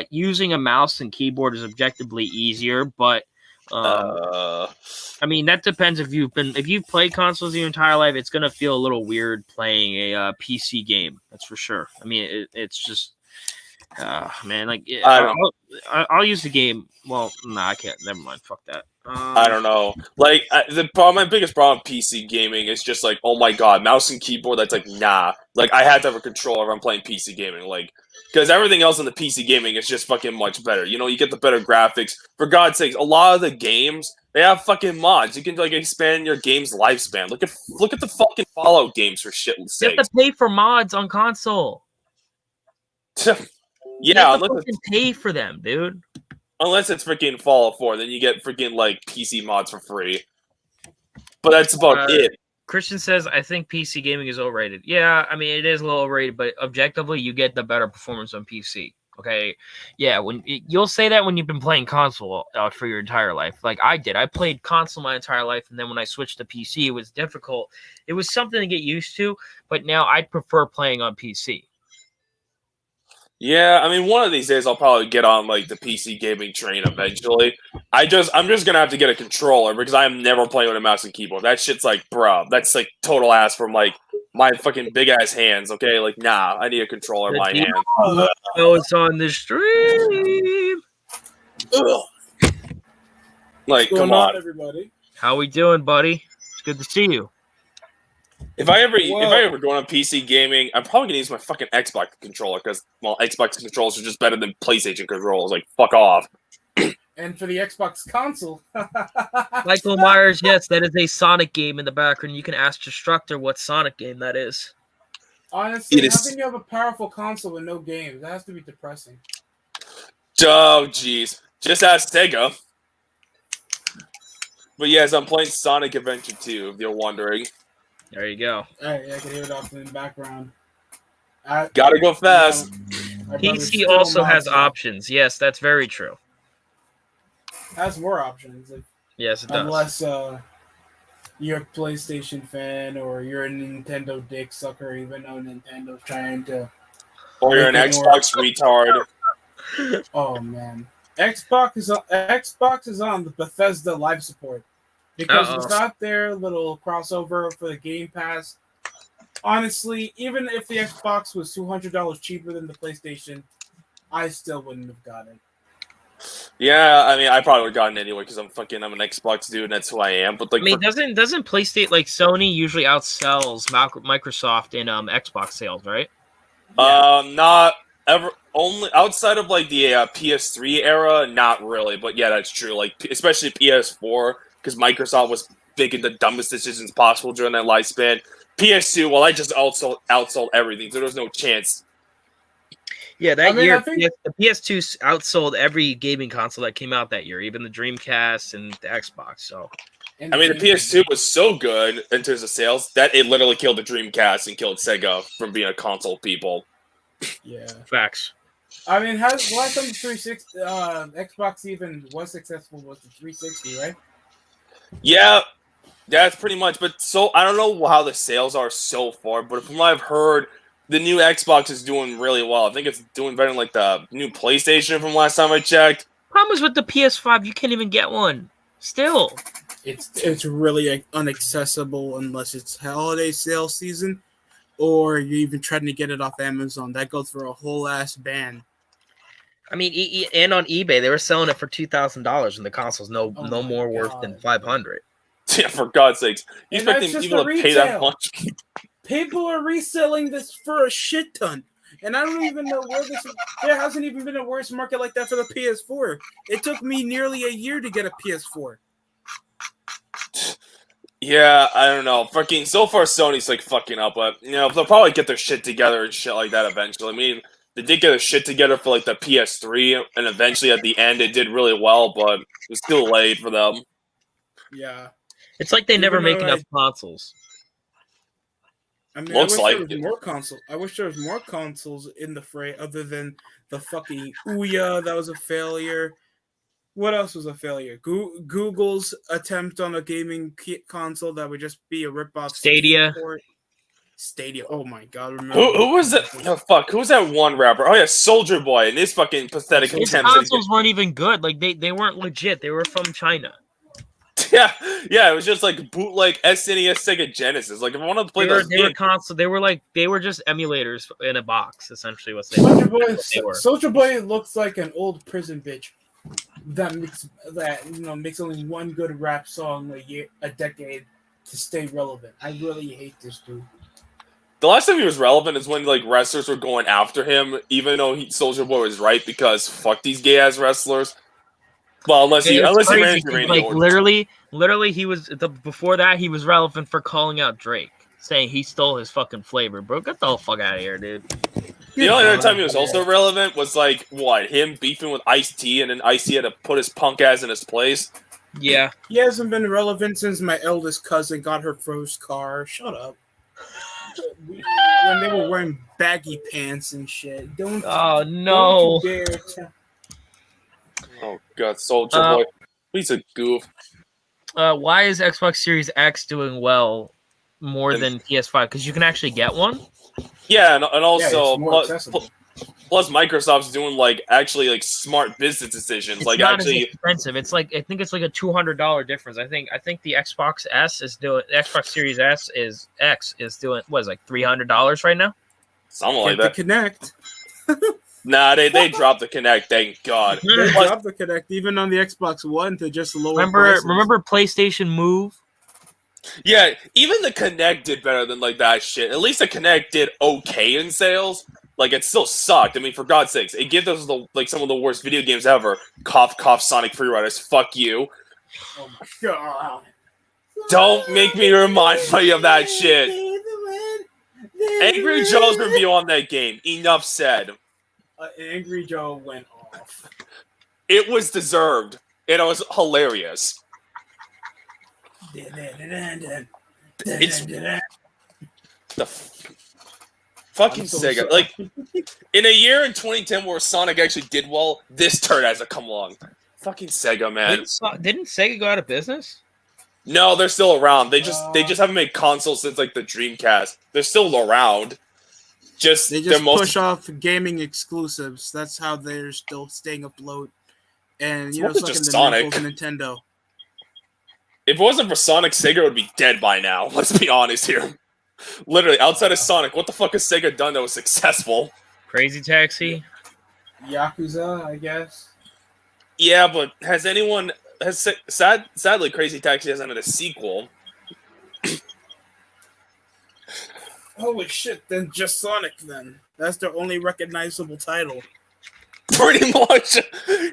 S1: Using a mouse and keyboard is objectively easier, but I mean, that depends if you've played consoles your entire life. It's gonna feel a little weird playing a PC game. That's for sure. I mean, it's just. Man, like I'll use the game. Well, I can't. Never mind. Fuck that.
S2: I don't know. Like my biggest problem with PC gaming is just like, oh my god, mouse and keyboard. That's like nah. Like I have to have a controller if I'm playing PC gaming. Like because everything else in the PC gaming is just fucking much better. You know, you get the better graphics. For God's sakes, a lot of the games they have fucking mods. You can like expand your game's lifespan. Look at the fucking Fallout games for shit's sake.
S1: You have to pay for mods on console.
S2: Yeah,
S1: unless you pay for them, dude.
S2: Unless it's freaking Fallout 4, then you get freaking like PC mods for free. But that's about it.
S1: Christian says, I think PC gaming is overrated. Yeah, I mean it is a little overrated, but objectively you get the better performance on PC. Okay, yeah, you'll say that when you've been playing console for your entire life, like I did. I played console my entire life, and then when I switched to PC, it was difficult. It was something to get used to, but now I prefer playing on PC.
S2: Yeah, I mean, one of these days I'll probably get on like the PC gaming train eventually. I'm just gonna have to get a controller because I'm never playing with a mouse and keyboard. That shit's like, bro, that's like total ass from like my fucking big ass hands. Okay, like nah, I need a controller in my hand.
S1: Oh, it's on the stream.
S2: Like, come on,
S3: everybody.
S1: How we doing, buddy? It's good to see you.
S2: If I ever go on PC gaming, I'm probably gonna use my fucking Xbox controller because Xbox controllers are just better than PlayStation controllers. Like, fuck off.
S3: And for the Xbox console,
S1: Michael Myers, yes, that is a Sonic game in the background. You can ask Destructor what Sonic game that is.
S3: Honestly, how can you have a powerful console with no games? That has to be depressing.
S2: Oh, jeez. Just ask Sega. But yes, I'm playing Sonic Adventure 2, if you're wondering.
S1: There you go.
S3: Hey, I can hear it off in the background.
S2: Gotta go fast.
S1: PC also has options. Yes, that's very true.
S3: Has more options.
S1: Yes, it does.
S3: Unless you're a PlayStation fan or you're a Nintendo dick sucker, even though Nintendo's trying to.
S2: Or you're an Xbox retard.
S3: Oh man, Xbox is on the Bethesda live support because without their little crossover for the Game Pass. Honestly, even if the Xbox was $200 cheaper than the PlayStation, I still wouldn't have got it.
S2: Yeah, I mean, I probably would have gotten it anyway because I'm an Xbox dude and that's who I am. But like,
S1: I mean, doesn't PlayStation like Sony usually outsells Microsoft in Xbox sales, right?
S2: Not ever. Only outside of like the PS3 era, not really. But yeah, that's true. Like especially PS4 because Microsoft was making the dumbest decisions possible during that lifespan. PS2, well, I just outsold everything, so there was no chance.
S1: Yeah, year, the PS2 outsold every gaming console that came out that year, even the Dreamcast and the Xbox. So,
S2: I mean, the PS2 was so good in terms of sales that it literally killed the Dreamcast and killed Sega from being a console people.
S3: Yeah,
S1: facts.
S3: I mean, last time the 360 Xbox even was successful was the 360, right?
S2: Yeah. That's pretty much, but so I don't know how the sales are so far, but from what I've heard, the new Xbox is doing really well. I think it's doing better than like the new PlayStation from last time I checked.
S1: Problem is with the PS5, you can't even get one. Still,
S3: it's really inaccessible unless it's holiday sale season, or you're even trying to get it off Amazon. That goes for a whole ass ban.
S1: I mean, and on eBay they were selling it for $2,000, and the console's no more worth than $500.
S2: Yeah, for God's sakes. You expecting people to pay that much?
S3: People are reselling this for a shit ton. And I don't even know where this is. There hasn't even been a worse market like that for the PS4. It took me nearly a year to get a PS4.
S2: Yeah, I don't know. Fucking so far Sony's like fucking up, but you know, they'll probably get their shit together and shit like that eventually. I mean, they did get their shit together for like the PS3, and eventually at the end it did really well, but it was still late for them.
S3: Yeah.
S1: It's like they never make enough consoles.
S3: I mean, I wish there was more consoles in the fray other than the fucking Ouya that was a failure. What else was a failure? Google's attempt on a gaming console that would just be a ripoff
S1: Stadia.
S3: Stadia. Oh my god! Remember
S2: Who was that? Oh fuck! Who was that one rapper? Oh yeah, Soldier Boy and his fucking pathetic
S1: His
S2: attempts.
S1: consoles weren't even good. Like they weren't legit. They were from China.
S2: Yeah, it was just like bootleg SNES Sega Genesis. Like if I wanted to play those games,
S1: they were just emulators in a box, essentially. What they were.
S3: Soldier Boy looks like an old prison bitch that makes only one good rap song a decade to stay relevant. I really hate this dude.
S2: the last time he was relevant is when like wrestlers were going after him, even though Soldier Boy was right because fuck these gay ass wrestlers. Well, unless he ran into Randy
S1: like
S2: Orton.
S1: literally, he was before that he was relevant for calling out Drake, saying he stole his fucking flavor, bro. Get the fuck out of here, dude.
S2: The only other time he was also relevant was like him beefing with Ice-T, and then Ice-T had to put his punk ass in his place.
S1: Yeah,
S3: he hasn't been relevant since my eldest cousin got her first car. Shut up. When they were wearing baggy pants and shit.
S1: Oh no.
S3: Don't you dare
S2: Oh god, Soldier Boy. He's a goof.
S1: Why is Xbox Series X doing well more than PS5? Because you can actually get one.
S2: Yeah, and also
S3: plus
S2: Microsoft's doing actually smart business decisions.
S1: It's not actually as expensive. It's I think it's like a $200 difference. I think the Xbox Series X is doing like $300 right now.
S2: Something like that.
S3: The Kinect.
S2: Nah, they dropped the Kinect. Thank God.
S3: They dropped the Kinect even on the Xbox One to just lower prices.
S1: Remember PlayStation Move?
S2: Yeah, even the Kinect did better than that shit. At least the Kinect did okay in sales. It still sucked. I mean, for God's sakes, it gives us some of the worst video games ever. Cough, cough, Sonic Free Riders. Fuck you.
S3: Oh my god.
S2: Don't make me remind me of that shit. Angry Joe's review on that game. Enough said.
S3: Angry Joe went off.
S2: It was deserved. And it was hilarious. It's the fucking Sega. In a year in 2010 where Sonic actually did well, this turd has to come along. Fucking Sega, man.
S1: Didn't Sega go out of business?
S2: No, they're still around. They just haven't made consoles since the Dreamcast. They're still around.
S3: They just push off gaming exclusives. That's how they're still staying afloat. And it's like just Sonic. Nintendo.
S2: If it wasn't for Sonic, Sega would be dead by now. Let's be honest here. Literally, outside of Sonic, what the fuck has Sega done that was successful?
S1: Crazy Taxi?
S3: Yakuza, I guess.
S2: Yeah, but sadly, Crazy Taxi hasn't had a sequel.
S3: Holy shit, then just Sonic then. That's their only recognizable title.
S2: Pretty much.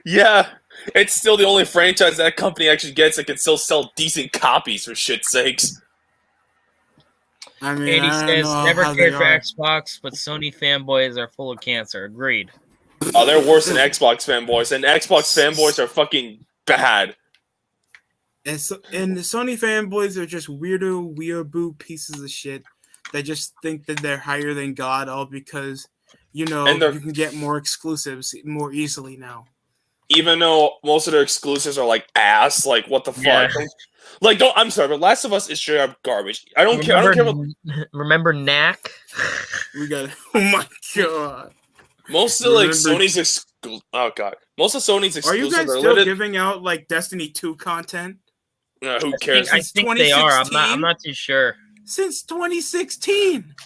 S2: Yeah. It's still the only franchise that company actually gets that can still sell decent copies, for shit's sakes.
S3: I mean,
S1: Andy says, never cared for Xbox, but Sony fanboys are full of cancer. Agreed.
S2: Oh, they're worse than Xbox fanboys, and Xbox fanboys are fucking bad.
S3: And the Sony fanboys are just weirdo pieces of shit that just think that they're higher than God, all because, you can get more exclusives more easily now. Even though
S2: most of their exclusives are ass, what the fuck? Yeah. I'm sorry, but Last of Us is straight up garbage. I don't care.
S1: Remember Knack?
S3: We got. Oh my god.
S2: Most of Sony's oh god. Most of Sony's exclusives
S3: are you guys still giving out Destiny 2 content?
S2: Who cares?
S1: I think they are. I'm not too sure.
S3: Since 2016.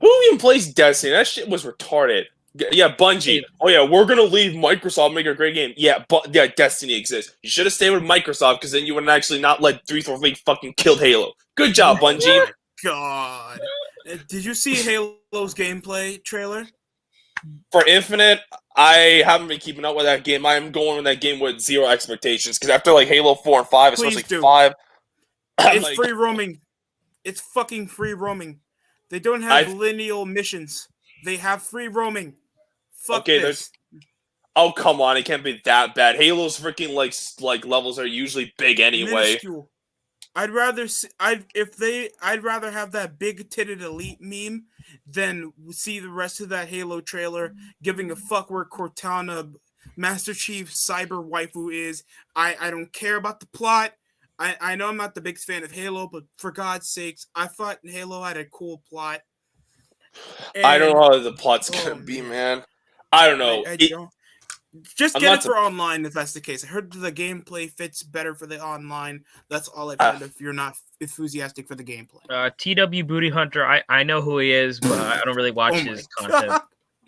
S2: Who even plays Destiny? That shit was retarded. Yeah, Bungie. Oh yeah, we're gonna leave Microsoft, make a great game. Yeah, but Destiny exists. You should have stayed with Microsoft because then you would actually not let 343 fucking killed Halo. Good job, Bungie.
S3: God, did you see Halo's gameplay trailer?
S2: For Infinite, I haven't been keeping up with that game. I am going with that game with zero expectations because after Halo 4 and 5, especially 5,
S3: it's free roaming. It's fucking free roaming. They don't have lineal missions. They have free roaming. Fuck this.
S2: Oh, come on. It can't be that bad. Halo's freaking, levels are usually big anyway.
S3: Minuscule. I'd rather have that big-titted elite meme than see the rest of that Halo trailer giving a fuck where Cortana Master Chief's cyber waifu is. I don't care about the plot. I know I'm not the biggest fan of Halo, but for God's sakes, I thought Halo had a cool plot.
S2: I don't know how the plot's gonna be, man. I don't know.
S3: I don't. Just get it for online if that's the case. I heard the gameplay fits better for the online. That's all I've heard if you're not enthusiastic for the gameplay.
S1: TW Booty Hunter, I know who he is, but I don't really watch his content.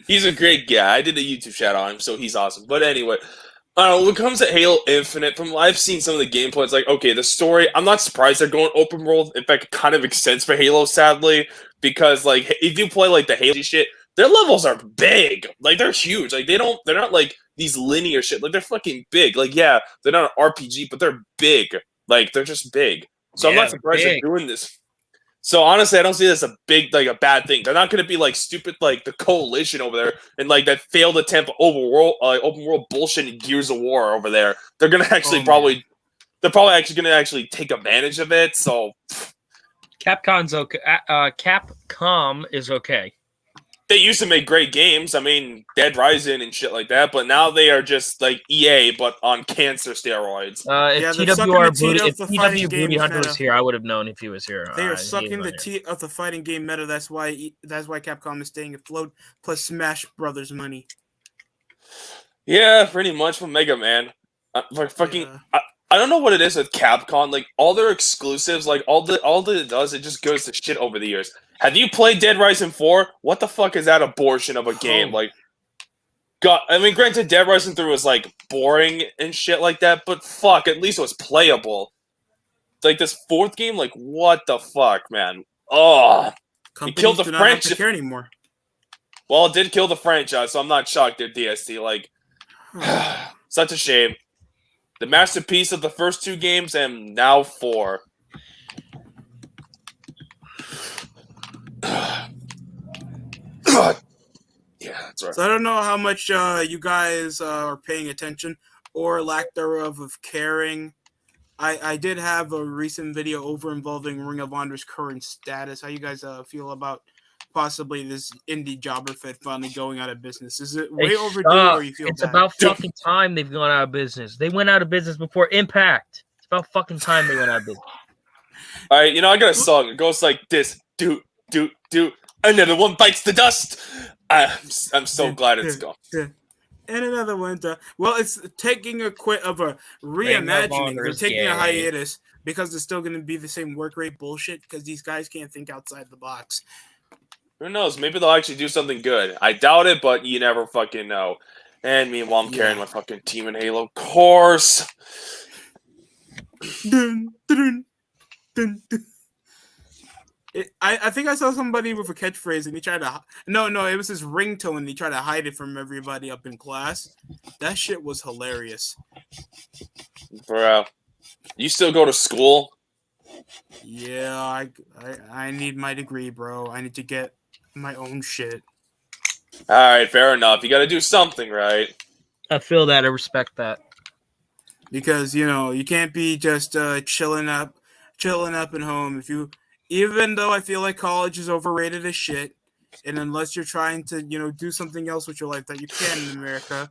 S2: He's a great guy. I did a YouTube shout out on him, so he's awesome. But anyway, when it comes to Halo Infinite, from what I've seen some of the gameplay, it's like, okay, the story, I'm not surprised they're going open world. In fact, it kind of makes sense for Halo, sadly, because like if you play like the Halo shit, their levels are big. Like they're huge. Like they're not like these linear shit. Like they're fucking big. Like yeah, they're not an RPG, but they're big. Like they're just big. So I'm not surprised they're doing this. So honestly, I don't see this as a bad thing. They're not going to be like stupid like the Coalition over there and like that failed attempt at open world bullshit in Gears of War over there. They're going to actually they're probably actually going to take advantage of it. So
S1: Capcom's okay. Capcom is okay.
S2: They used to make great games. I mean, Dead Rising and shit like that, but now they are just like EA, but on cancer steroids.
S1: If TW Booty Hunter was here, I would have known if he was here.
S3: They are sucking the teeth of the fighting game meta. That's why Capcom is staying afloat. Plus Smash Brothers money.
S2: Yeah, pretty much from Mega Man. I don't know what it is with Capcom. Like all their exclusives, like all that it does, it just goes to shit over the years. Have you played Dead Rising 4? What the fuck is that abortion of a game? Like, God, I mean, granted, Dead Rising 3 was like boring and shit like that, but fuck, at least it was playable. Like this fourth game, like what the fuck, man? Oh, it killed the franchise.
S3: Care anymore.
S2: Well, it did kill the franchise, so I'm not shocked at DST. Like, such a shame. The masterpiece of the first two games, and now 4. Yeah, that's right.
S3: So I don't know how much you guys are paying attention or lack thereof of caring. I did have a recent video over involving Ring of Honor's current status. How you guys feel about possibly this indie jobber fit finally going out of business? Is it way overdue or you feel
S1: it's
S3: bad?
S1: About fucking time they've gone out of business. They went out of business before Impact. It's about fucking time they went out of business.
S2: All right, I got a song. It goes like this. Do. Another one bites the dust. I'm so glad it's gone.
S3: And another one. Well, it's taking a reimagining. They're taking a hiatus because it's still going to be the same work rate bullshit because these guys can't think outside the box.
S2: Who knows? Maybe they'll actually do something good. I doubt it, but you never fucking know. And meanwhile, I'm carrying my fucking team in Halo. Of course.
S3: Dun, dun, dun, dun. I think I saw somebody with a catchphrase and he tried to... No, it was his ringtone and he tried to hide it from everybody up in class. That shit was hilarious.
S2: Bro, you still go to school?
S3: Yeah, I need my degree, bro. I need to get my own shit.
S2: Alright, fair enough. You gotta do something, right?
S1: I feel that. I respect that.
S3: Because, you can't be just chilling up at home. Even though I feel like college is overrated as shit, and unless you're trying to, do something else with your life that you can in America,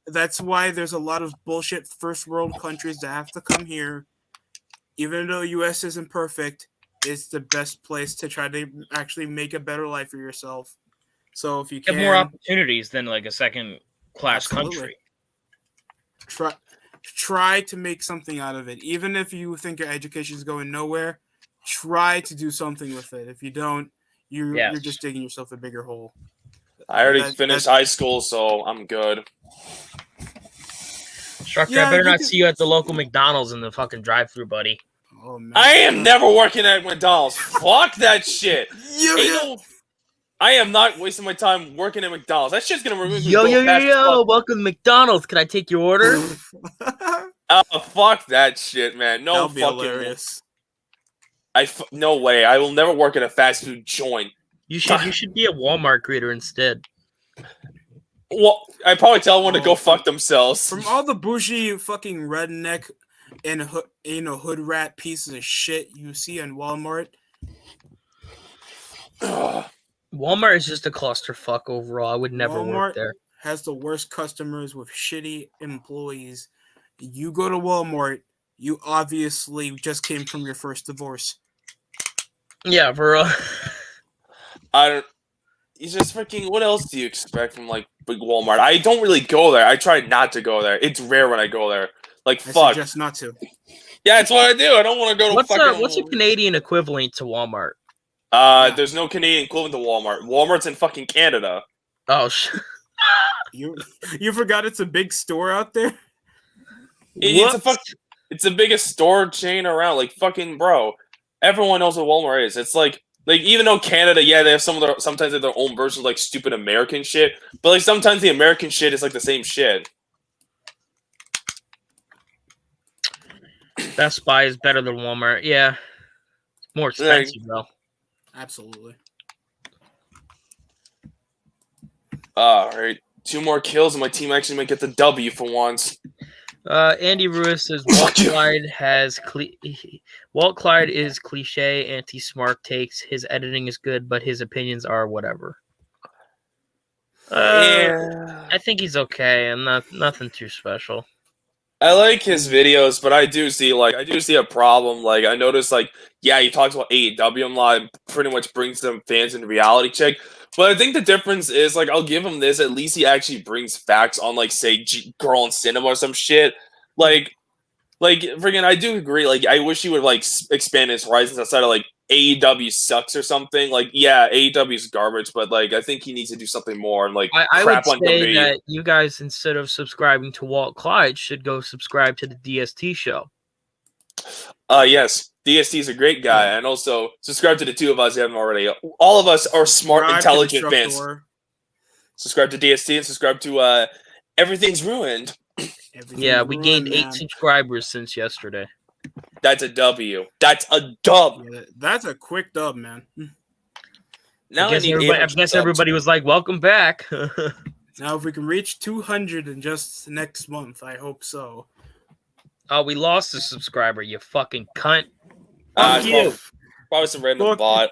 S3: that's why there's a lot of bullshit first world countries that have to come here. Even though U.S. isn't perfect, it's the best place to try to actually make a better life for yourself. So if you can...
S1: have more opportunities than like a second-class country.
S3: Try to make something out of it. Even if you think your education is going nowhere, try to do something with it. If you don't, you're just digging yourself a bigger hole.
S2: I already finished high school, so I'm good.
S1: Destructor, I better not see you at the local McDonald's in the fucking drive-thru, buddy.
S3: Oh, man.
S2: I am never working at McDonald's. Fuck that shit. I am not wasting my time working at McDonald's. That shit's gonna remove me.
S1: Yo, welcome to McDonald's. Can I take your order?
S2: Oh, fuck that shit, man. No fucking
S3: hilarious.
S2: No way. I will never work at a fast food joint.
S1: You should be a Walmart greeter instead.
S2: Well, I probably tell everyone to go fuck themselves.
S3: From all the bougie fucking redneck and hood rat pieces of shit you see in Walmart.
S1: Walmart is just a clusterfuck overall. I would never work there.
S3: has the worst customers with shitty employees. You go to Walmart, you obviously just came from your first divorce.
S1: Yeah, for real.
S2: I don't. He's just freaking. What else do you expect from like big Walmart? I don't really go there. I try not to go there. It's rare when I go there. Like
S3: I
S2: fuck.
S3: suggest not to.
S2: Yeah, that's what I do. I don't want to go to fucking.
S1: What's a Canadian equivalent to Walmart?
S2: There's no Canadian equivalent to Walmart. Walmart's in fucking Canada.
S1: Oh,
S3: You forgot it's a big store out there?
S2: It's the biggest store chain around. Like fucking bro. Everyone knows what Walmart is. It's like even though Canada, yeah, they have sometimes they have their own version of like stupid American shit. But like sometimes the American shit is like the same shit.
S1: Best Buy is better than Walmart. Yeah. It's more expensive though.
S3: Absolutely.
S2: Alright. 2 more kills and my team actually might get the W for once.
S1: Andy Ruiz says Walt Clyde is cliche, anti-smart takes. His editing is good, but his opinions are whatever. I think he's okay and nothing too special.
S2: I like his videos, but I do see a problem. Like I noticed, he talks about AEW a lot and pretty much brings some fans into reality check. But I think the difference is, I'll give him this. At least he actually brings facts on, say, Girl in Cinema or some shit. Friggin', I do agree. I wish he would, expand his horizons outside of, AEW sucks or something. Yeah, AEW is garbage, but, I think he needs to do something more and,
S1: I would
S2: crap on
S1: say
S2: WWE.
S1: that you guys, instead of subscribing to Walt Clyde, should go subscribe to the DST show.
S2: Yes. DST is a great guy, and also subscribe to the 2 of us if you haven't already. All of us are smart, intelligent fans. Subscribe to DST and subscribe to Everything's Ruined.
S1: We gained 8 subscribers since yesterday.
S2: That's a W. That's a dub.
S3: Yeah, that's a quick dub, man.
S2: Now
S1: I guess everybody was like, "Welcome back."
S3: Now, if we can reach 200 in just next month, I hope so.
S1: Oh, we lost a subscriber, you fucking cunt. Fuck you.
S2: Probably some random bot.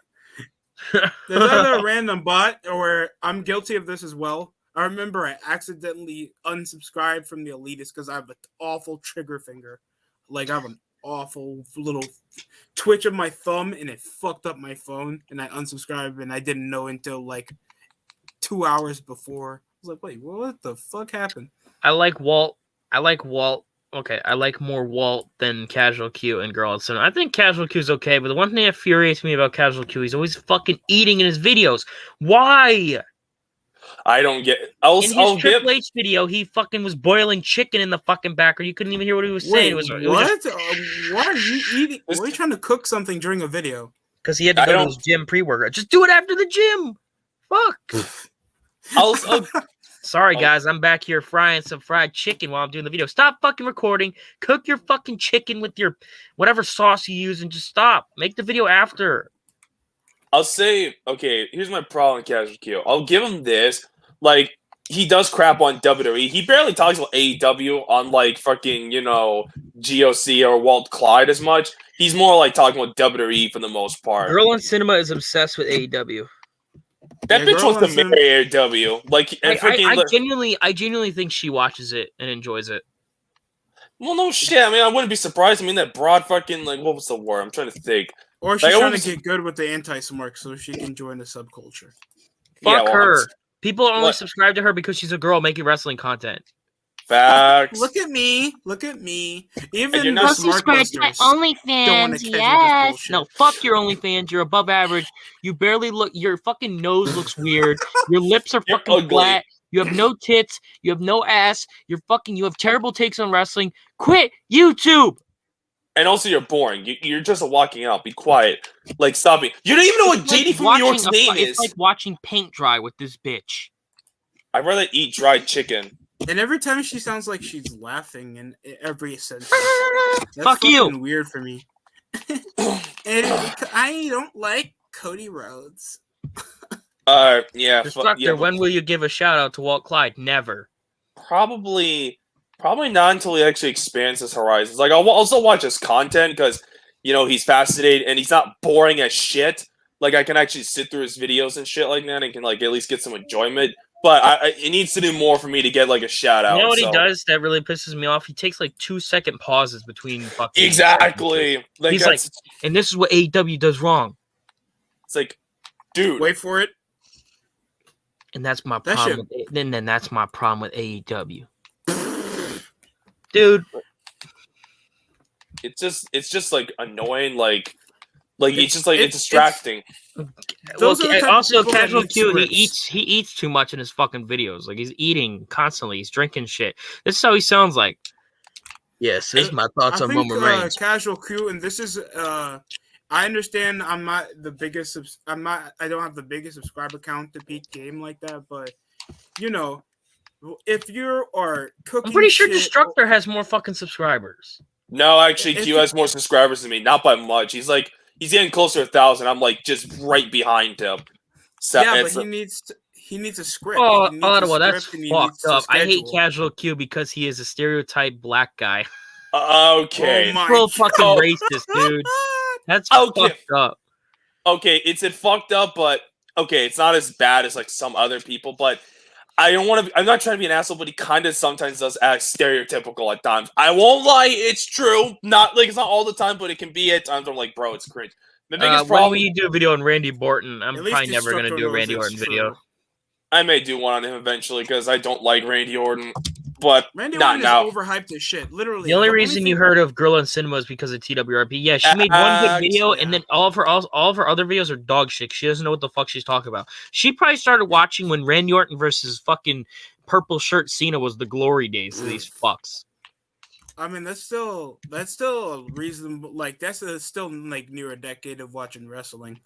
S3: There's either a random bot or I'm guilty of this as well. I remember I accidentally unsubscribed from the Elitist because I have an awful trigger finger. I have an awful little twitch of my thumb and it fucked up my phone and I unsubscribed and I didn't know until 2 hours before. I was like, wait, what the fuck happened?
S1: I like Walt. Okay, I like more Walt than Casual Q and Girl at Cinema. I think Casual Q is okay, but the one thing that infuriates me about Casual Q, he's always fucking eating in his videos. Why?
S2: I don't get.
S1: In his Triple H video, he fucking was boiling chicken in the fucking background. You couldn't even hear what he was saying.
S3: What? Why are you eating? Why are you trying to cook something during a video?
S1: Because he had to go to his gym pre-workout. Just do it after the gym. Fuck. Sorry, guys. I'm back here frying some fried chicken while I'm doing the video. Stop fucking recording. Cook your fucking chicken with your whatever sauce you use and just stop. Make the video after.
S2: I'll say, okay, here's my problem with Casual Q. I'll give him this. He does crap on WWE. He barely talks about AEW on, fucking, GOC or Walt Clyde as much. He's more, talking about WWE for the most part.
S1: Girl in Cinema is obsessed with AEW.
S2: That bitch wants to marry AEW.
S1: I genuinely think she watches it and enjoys it.
S2: Well, no shit. I mean, I wouldn't be surprised. I mean, that broad fucking, what was the word? I'm trying to think.
S3: Or she's trying to get good with the anti-smart so she can join the subculture.
S1: Fuck her. People only subscribe to her because she's a girl making wrestling content.
S2: Facts.
S3: Look at me. Even
S4: the subscribe to my OnlyFans. Yes.
S1: No, fuck your OnlyFans. You're above average. You barely look. Your fucking nose looks weird. Your lips are fucking flat. You have no tits. You have no ass. You have terrible takes on wrestling. Quit YouTube.
S2: And also, you're boring. You're just walking out. Be quiet. Stop it. You don't even know what JD from New York's name is.
S1: It's like watching paint dry with this bitch.
S2: I'd rather eat dried chicken.
S3: And every time she sounds like she's laughing in every sentence. That's
S1: fuck you.
S3: Weird for me. And I don't like Cody Rhodes.
S2: Yeah.
S1: Destructor, when will you give a shout out to Walt Clyde? Never.
S2: Probably not until he actually expands his horizons. I'll also watch his content because, he's fascinating and he's not boring as shit. I can actually sit through his videos and shit like that and can, at least get some enjoyment. but it needs to do more for me to get like a shout out.
S1: You know what he does that really pisses me off? He takes like 2-second pauses between fucking.
S2: Exactly. Like,
S1: he's like, and this is what AEW does wrong.
S2: It's like, dude,
S3: wait for it.
S1: And that's my problem. Then that's my problem with AEW, dude.
S2: It's just like annoying. Like it's just like it's distracting.
S1: Also, Casual Q, he eats too much in his fucking videos. Like, he's eating constantly. He's drinking shit. This is how he sounds like. Yes, this is my thoughts on Roman Reigns.
S3: Casual Q, and this is I understand I'm not the biggest. I don't have the biggest subscriber count to Peak Game like that, but you know, if you are cooking,
S1: I'm pretty sure Destructor has more fucking subscribers.
S2: No, actually, Q has more subscribers than me. Not by much. He's getting closer to 1,000. I'm like just right behind him. So,
S3: yeah, but he needs a script.
S1: Oh, well, that's fucked up. I hate Casual Q because he is a stereotype black guy.
S2: Okay.
S3: Oh my
S1: Real fucking racist, dude. That's fucked up.
S2: Okay, it's fucked up, but okay, it's not as bad as like some other people, but I'm not trying to be an asshole, but he kind of sometimes does act stereotypical at times. I won't lie, it's true. It's not all the time, but it can be at times. I'm like, bro, it's cringe. The biggest problem.
S1: When you do a video on Randy Orton, I'm probably never going to do a Randy Orton video.
S2: I may do one on him eventually because I don't like Randy Orton, but
S3: Randy
S2: not
S3: Orton
S2: now.
S3: is overhyped as shit. Literally,
S1: the only reason you heard of Girl in Cinema is because of TWRP. Yeah, she made one good video, and then all of her other videos are dog shit. She doesn't know what the fuck she's talking about. She probably started watching when Randy Orton versus fucking purple shirt Cena was the glory days of these fucks.
S3: I mean, that's still a reasonable. Like, that's still like near a decade of watching wrestling.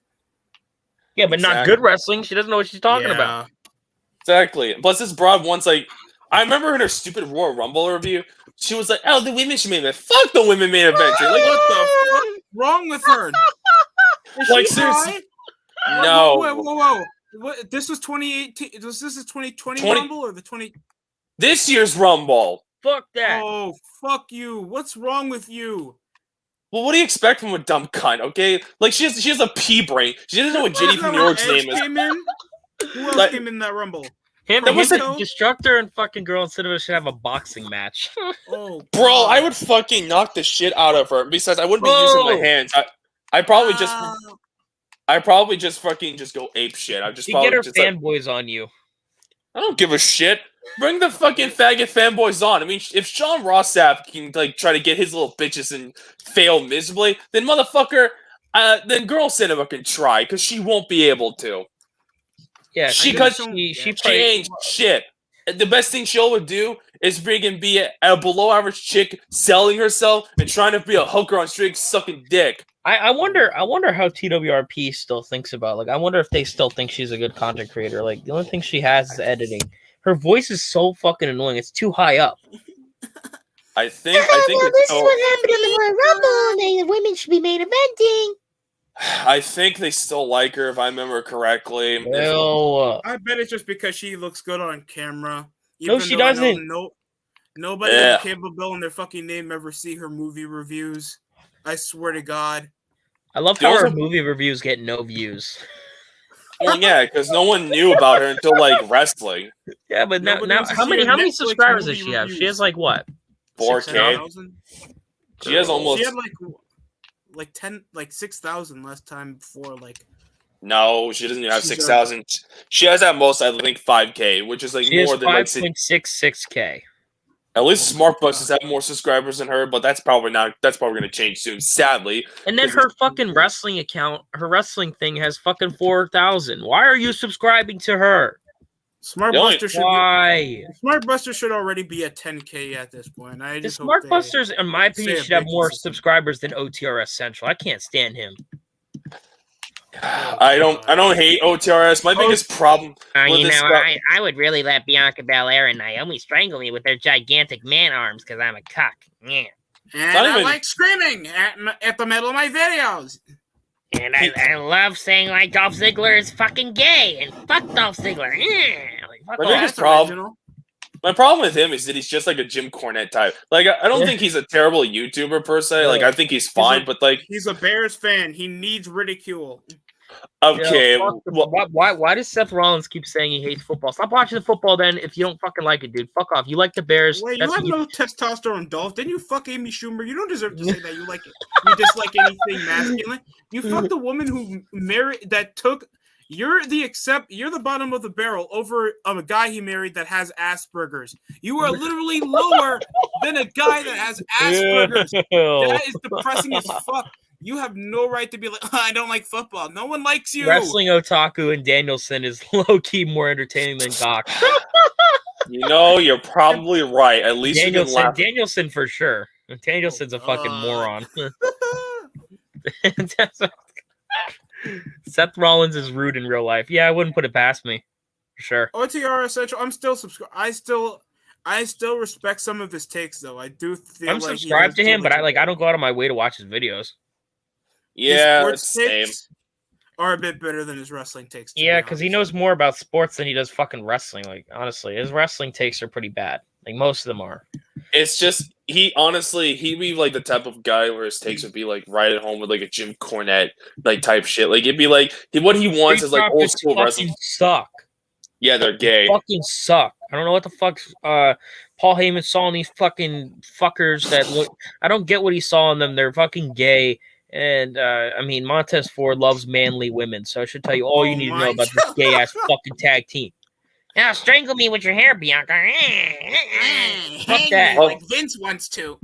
S1: Yeah, but not good wrestling. She doesn't know what she's talking about.
S2: Exactly. Plus, this broad once like I remember in her stupid Royal Rumble review, she was like, "Oh, the women should main event. Fuck the women main event." Like, what the fuck
S3: wrong with her?
S2: Like, seriously? No.
S3: Whoa. What? This was 2018. Was this the 2020 Rumble or the 20?
S2: This year's Rumble.
S1: Fuck that.
S3: Oh, fuck you. What's wrong with you?
S2: Well, what do you expect from a dumb cunt, okay? Like, she has a pea brain. She doesn't know what Jenny from New York's name is.
S3: Who else came in that Rumble?
S1: Him, Destructor and fucking Girl in Cinema should have a boxing match.
S3: Oh,
S2: bro, I would fucking knock the shit out of her. Besides, I wouldn't be using my hands. I probably just fucking go ape shit. I just probably
S1: get her
S2: just
S1: fanboys on you.
S2: I don't give a shit. Bring the fucking faggot fanboys on. I mean, if Sean Ross Sapp can like try to get his little bitches and fail miserably, then motherfucker, then Girl Cinema can try because she won't be able to.
S1: Yeah,
S2: she ain't shit. The best thing she'll would do is freaking be a below average chick selling herself and trying to be a hooker on straight sucking dick.
S1: I wonder how TWRP still thinks about. Like, I wonder if they still think she's a good content creator. Like, the only thing she has is editing. Her voice is so fucking annoying. It's too high up.
S2: I think
S4: this is what happened in the Royal Rumble. The women should be main eventing.
S2: I think they still like her, if I remember correctly.
S1: No.
S3: I bet it's just because she looks good on camera.
S1: No, she doesn't.
S3: Nobody with capable in their fucking name ever see her movie reviews. I swear to God.
S1: I love how her movie reviews get no views.
S2: Well, yeah, because no one knew about her until like wrestling.
S1: Yeah, but now how many subscribers does she have? She has like what?
S2: 4K. She has almost.
S3: She had like 6,000 last time before like.
S2: No, she doesn't even have 6,000. She has at most, I think, 5K, which is like more than like
S1: 5.66K.
S2: At least Smart Buses have more subscribers than her, but that's probably going to change soon, sadly.
S1: And then her fucking wrestling account, her wrestling thing has fucking 4,000. Why are you subscribing to her?
S3: Smart Buster should already be at 10K at this point. The
S1: Smart Busters, in my opinion, should have more subscribers than OTRS Central. I can't stand him.
S2: I don't hate OTRS. My biggest problem
S4: I would really let Bianca Belair and Naomi strangle me with their gigantic man arms because I'm a cuck. Yeah.
S3: And I like screaming at the middle of my videos.
S4: And I love saying like Dolph Ziggler is fucking gay and fuck Dolph Ziggler. Yeah. Like,
S2: my problem with him is that he's just like a Jim Cornette type. Like, I don't think he's a terrible YouTuber per se. Like, I think he's fine, but like
S3: he's a Bears fan. He needs ridicule.
S2: Okay.
S1: Yo, why does Seth Rollins keep saying he hates football? Stop watching the football then if you don't fucking like it, dude. Fuck off. You like the Bears.
S3: Wait, you have no testosterone, Dolph. Didn't you fuck Amy Schumer? You don't deserve to say that you like it. You dislike anything masculine. You fucked a woman who married that took. You're the bottom of the barrel over a guy he married that has Asperger's. You are literally lower than a guy that has Asperger's. That is depressing as fuck. You have no right to be like, I don't like football. No one likes you.
S1: Wrestling Otaku and Danielson is low-key more entertaining than Gawk.
S2: You're probably right. At least
S1: Danielson for sure. Danielson's a fucking moron. Seth Rollins is rude in real life. Yeah, I wouldn't put it past me. For sure.
S3: OTR Essential. I'm still subscribed. I still respect some of his takes though. I do feel
S1: I'm subscribed to him, but I don't go out of my way to watch his videos.
S2: Yeah, same.
S3: Are a bit better than his wrestling takes.
S1: Yeah, because he knows more about sports than he does fucking wrestling. Like, honestly, his wrestling takes are pretty bad. Like, most of them are.
S2: It's just, he'd be like the type of guy where his takes would be like right at home with like a Jim Cornette like type shit. Like, it'd be like, what he wants is like old school wrestling.
S1: Suck.
S2: Yeah, they're gay.
S1: They fucking suck. I don't know what the fuck Paul Heyman saw in these fucking fuckers that look. I don't get what he saw in them. They're fucking gay. And, I mean, Montez Ford loves manly women, so I should tell you all you need to know about this gay-ass fucking tag team. Now, strangle me with your hair, Bianca. Fuck that.
S3: Like Vince wants to.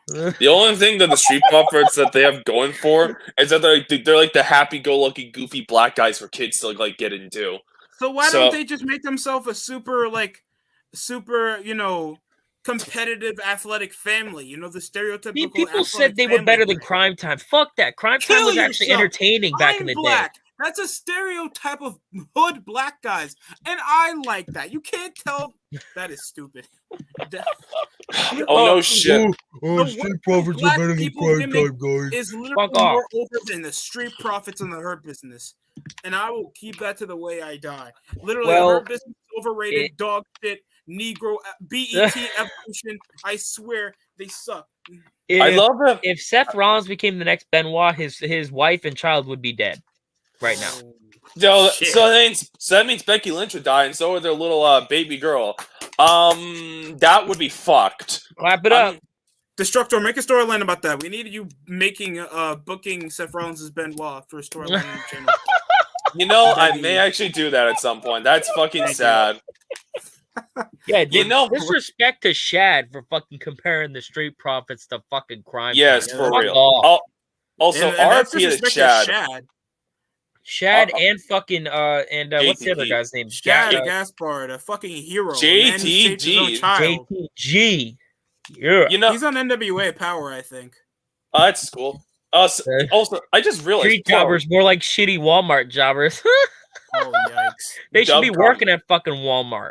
S2: The only thing that the Street Profits that they have going for is that they're like the happy-go-lucky, goofy black guys for kids to like get into.
S3: So why don't they just make themselves a super, competitive athletic family? The stereotypical.
S1: People said they were better than Crime Time. Fuck that. Crime Time was actually entertaining back in the day.
S3: That's a stereotype of hood black guys, and I like that. You can't tell. That is stupid.
S2: No shit.
S3: Street Profits are better than Crime Time, guys. Is literally more over than the Street Profits in the Hurt Business, and I will keep that to the way I die. Literally, the Hurt Business is overrated, dog shit, Negro, BET evolution. I swear they suck.
S2: I love that.
S1: If Seth Rollins became the next Benoit, his wife and child would be dead right now.
S2: So that means Becky Lynch would die, and so would their little baby girl. That would be fucked.
S1: Clap it up.
S3: Destructor, make a storyline about that. We need you booking Seth Rollins as Benoit for a storyline on the channel.
S2: I may actually do that at some point. That's fucking sad.
S1: Yeah, disrespect to Shad for fucking comparing the Street Profits to fucking Crime.
S2: Yes, for real. Also, RP to Shad.
S1: Shad and fucking what's the other guy's name?
S3: Shad Gaspard, a fucking hero.
S2: JTG.
S1: JTG. Yeah.
S2: He's
S3: on NWA Power, I think.
S2: Oh, that's cool. Also, I just realized
S1: Street jobbers more like shitty Walmart jobbers.
S3: Oh yikes!
S1: They should be working at fucking Walmart.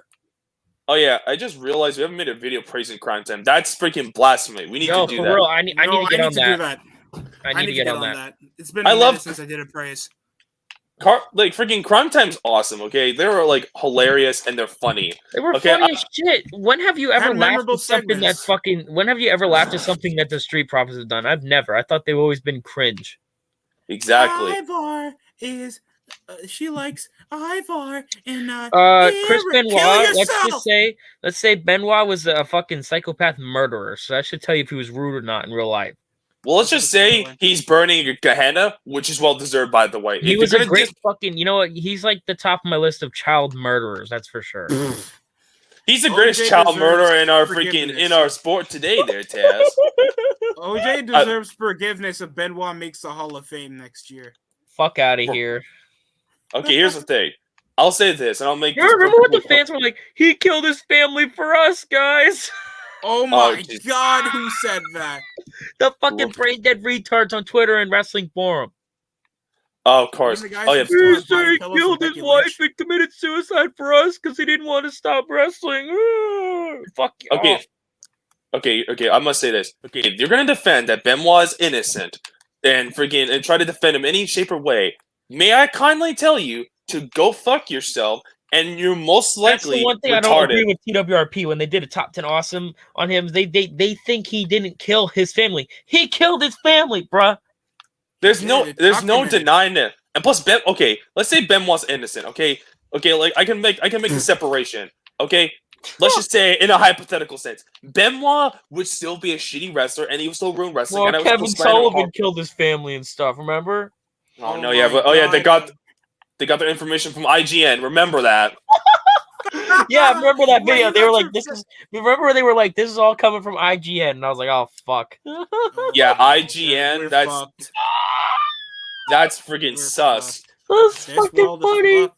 S2: Oh yeah, I just realized we haven't made a video praising Crime Time. That's freaking blasphemy. We need to do that.
S1: For real, I need to get on that.
S3: I need to get on that. It's been a minute since I did a praise.
S2: Freaking Crime Time's awesome. Okay, they were like hilarious and they're funny.
S1: They were funny as shit. When have you ever laughed at something that's fucking? When have you ever laughed at something that the Street Profits have done? I've never. I thought they've always been cringe.
S2: Exactly.
S3: Ivar is. She likes Ivar and
S1: Chris Benoit. Let's say Benoit was a fucking psychopath murderer. So that should tell you if he was rude or not in real life.
S2: Well, let's just say he's burning a Gehenna, which is well deserved, by the way.
S1: He was a great fucking. You know what? He's like the top of my list of child murderers. That's for sure.
S2: He's the greatest child murderer in our sport today. There, Taz.
S3: OJ deserves forgiveness if Benoit makes the Hall of Fame next year.
S1: Fuck out of here.
S2: Okay, here's the thing. I'll say this, and I'll make.
S1: You remember what the fans were like? He killed his family for us, guys.
S3: Oh my God, who said that?
S1: The fucking brain dead retards on Twitter and wrestling forum.
S2: Oh, of course.
S1: He said he killed his wife and committed suicide for us because he didn't want to stop wrestling. Fuck you.
S2: Okay. I must say this. Okay, if you're gonna defend that Benoit is innocent and try to defend him any shape or way, may I kindly tell you to go fuck yourself? And you're most likely
S1: That's the one thing
S2: retarded.
S1: I don't agree with TWRP when they did a top 10 awesome on him. They think he didn't kill his family. He killed his family, bruh.
S2: There's no denying it. And plus, Ben. Okay, let's say Benoit's innocent. Okay, like I can make the separation. Okay, let's just say in a hypothetical sense, Benoit would still be a shitty wrestler, and he would still ruin wrestling.
S1: Well,
S2: and I would
S1: Kevin
S2: still slander him
S1: Sullivan
S2: hard.
S1: killed his family and stuff. Remember?
S2: Oh no,
S3: my
S2: yeah, but they
S3: God.
S2: got their information from IGN. Remember that?
S1: Yeah, I remember that
S3: Wait,
S1: video.
S3: you
S1: They were
S3: got
S1: like,
S3: your
S1: "This is." Remember, they were like, "This is all coming from IGN," and I was like, "Oh fuck."
S2: Yeah,
S3: We're
S2: IGN.
S3: fucked.
S2: That's freaking
S3: We're
S2: sus.
S1: That's
S3: This
S1: fucking
S3: world is
S1: funny.
S3: fucked.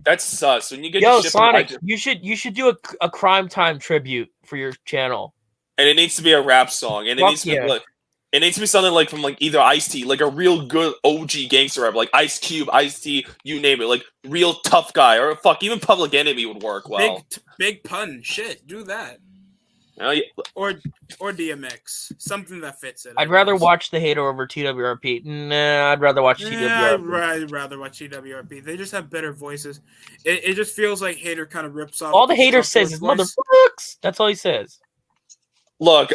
S2: That's sus. When you get
S1: Yo,
S2: your shit from
S1: Sonic,
S2: IGN,
S1: you should do a Crime Time tribute for your channel.
S2: and it needs to be a rap song, and it
S1: Fuck
S2: needs to
S1: yeah.
S2: be like. It needs to be something like from like either Ice-T, like a real good OG gangster rap, like Ice Cube, Ice-T, you name it, like real tough guy, or fuck, even Public Enemy would work well.
S3: Big pun. Shit, do that.
S2: Yeah.
S3: Or DMX. Something that fits it.
S1: I'd rather watch the hater over TWRP. Nah, I'd rather watch TWRP.
S3: I'd rather watch TWRP. They just have better voices. It just feels like Hater kind of rips off.
S1: All the hater
S3: Destructor's
S1: says is
S3: voice.
S1: motherfucks. That's all he says.
S2: Look,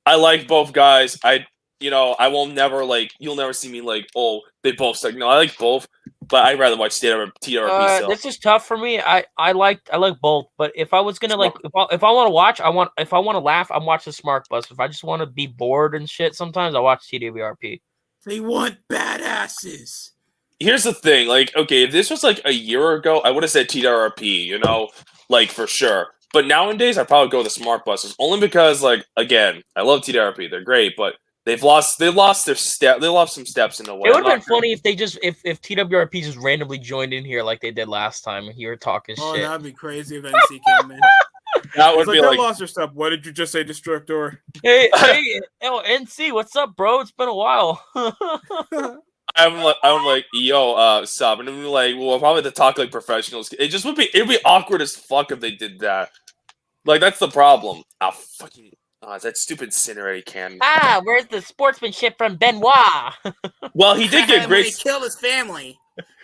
S2: I like both guys. I won't never like. You'll never see me like. Oh, they both suck. No, I like both, but I'd rather watch TRP. Still.
S1: This is tough for me. I like both, but if I was gonna like, if I want to watch, if I want to laugh, I'm watching Smart Bus. If I just want to be bored and shit, sometimes I watch TWRP.
S3: They want badasses.
S2: Here's the thing. Like, okay, if this was like a year ago, I would have said TRP. You know, like for sure. But nowadays, I'd probably go with the Smart Buses only because, like, again, I love TRP. They're great, but they've lost their step. They lost some steps in a way.
S1: It would have been funny if they just if TWRP just randomly joined in here like they did last time and you were talking
S3: Oh,
S1: shit.
S3: that'd be crazy if NC came in.
S2: That would
S3: It's
S2: be
S3: they
S2: like.
S3: lost their stuff. What did you just say, Destructor?
S1: Hey, NC, what's up, bro? It's been a while.
S2: I'm like, yo, sub, and I'm like, well, probably to talk like professionals. It'd be awkward as fuck if they did that. Like, that's the problem. That stupid Incinerate can.
S4: Where's the sportsmanship from Benoit?
S2: Well, he did get great.
S3: He killed his family.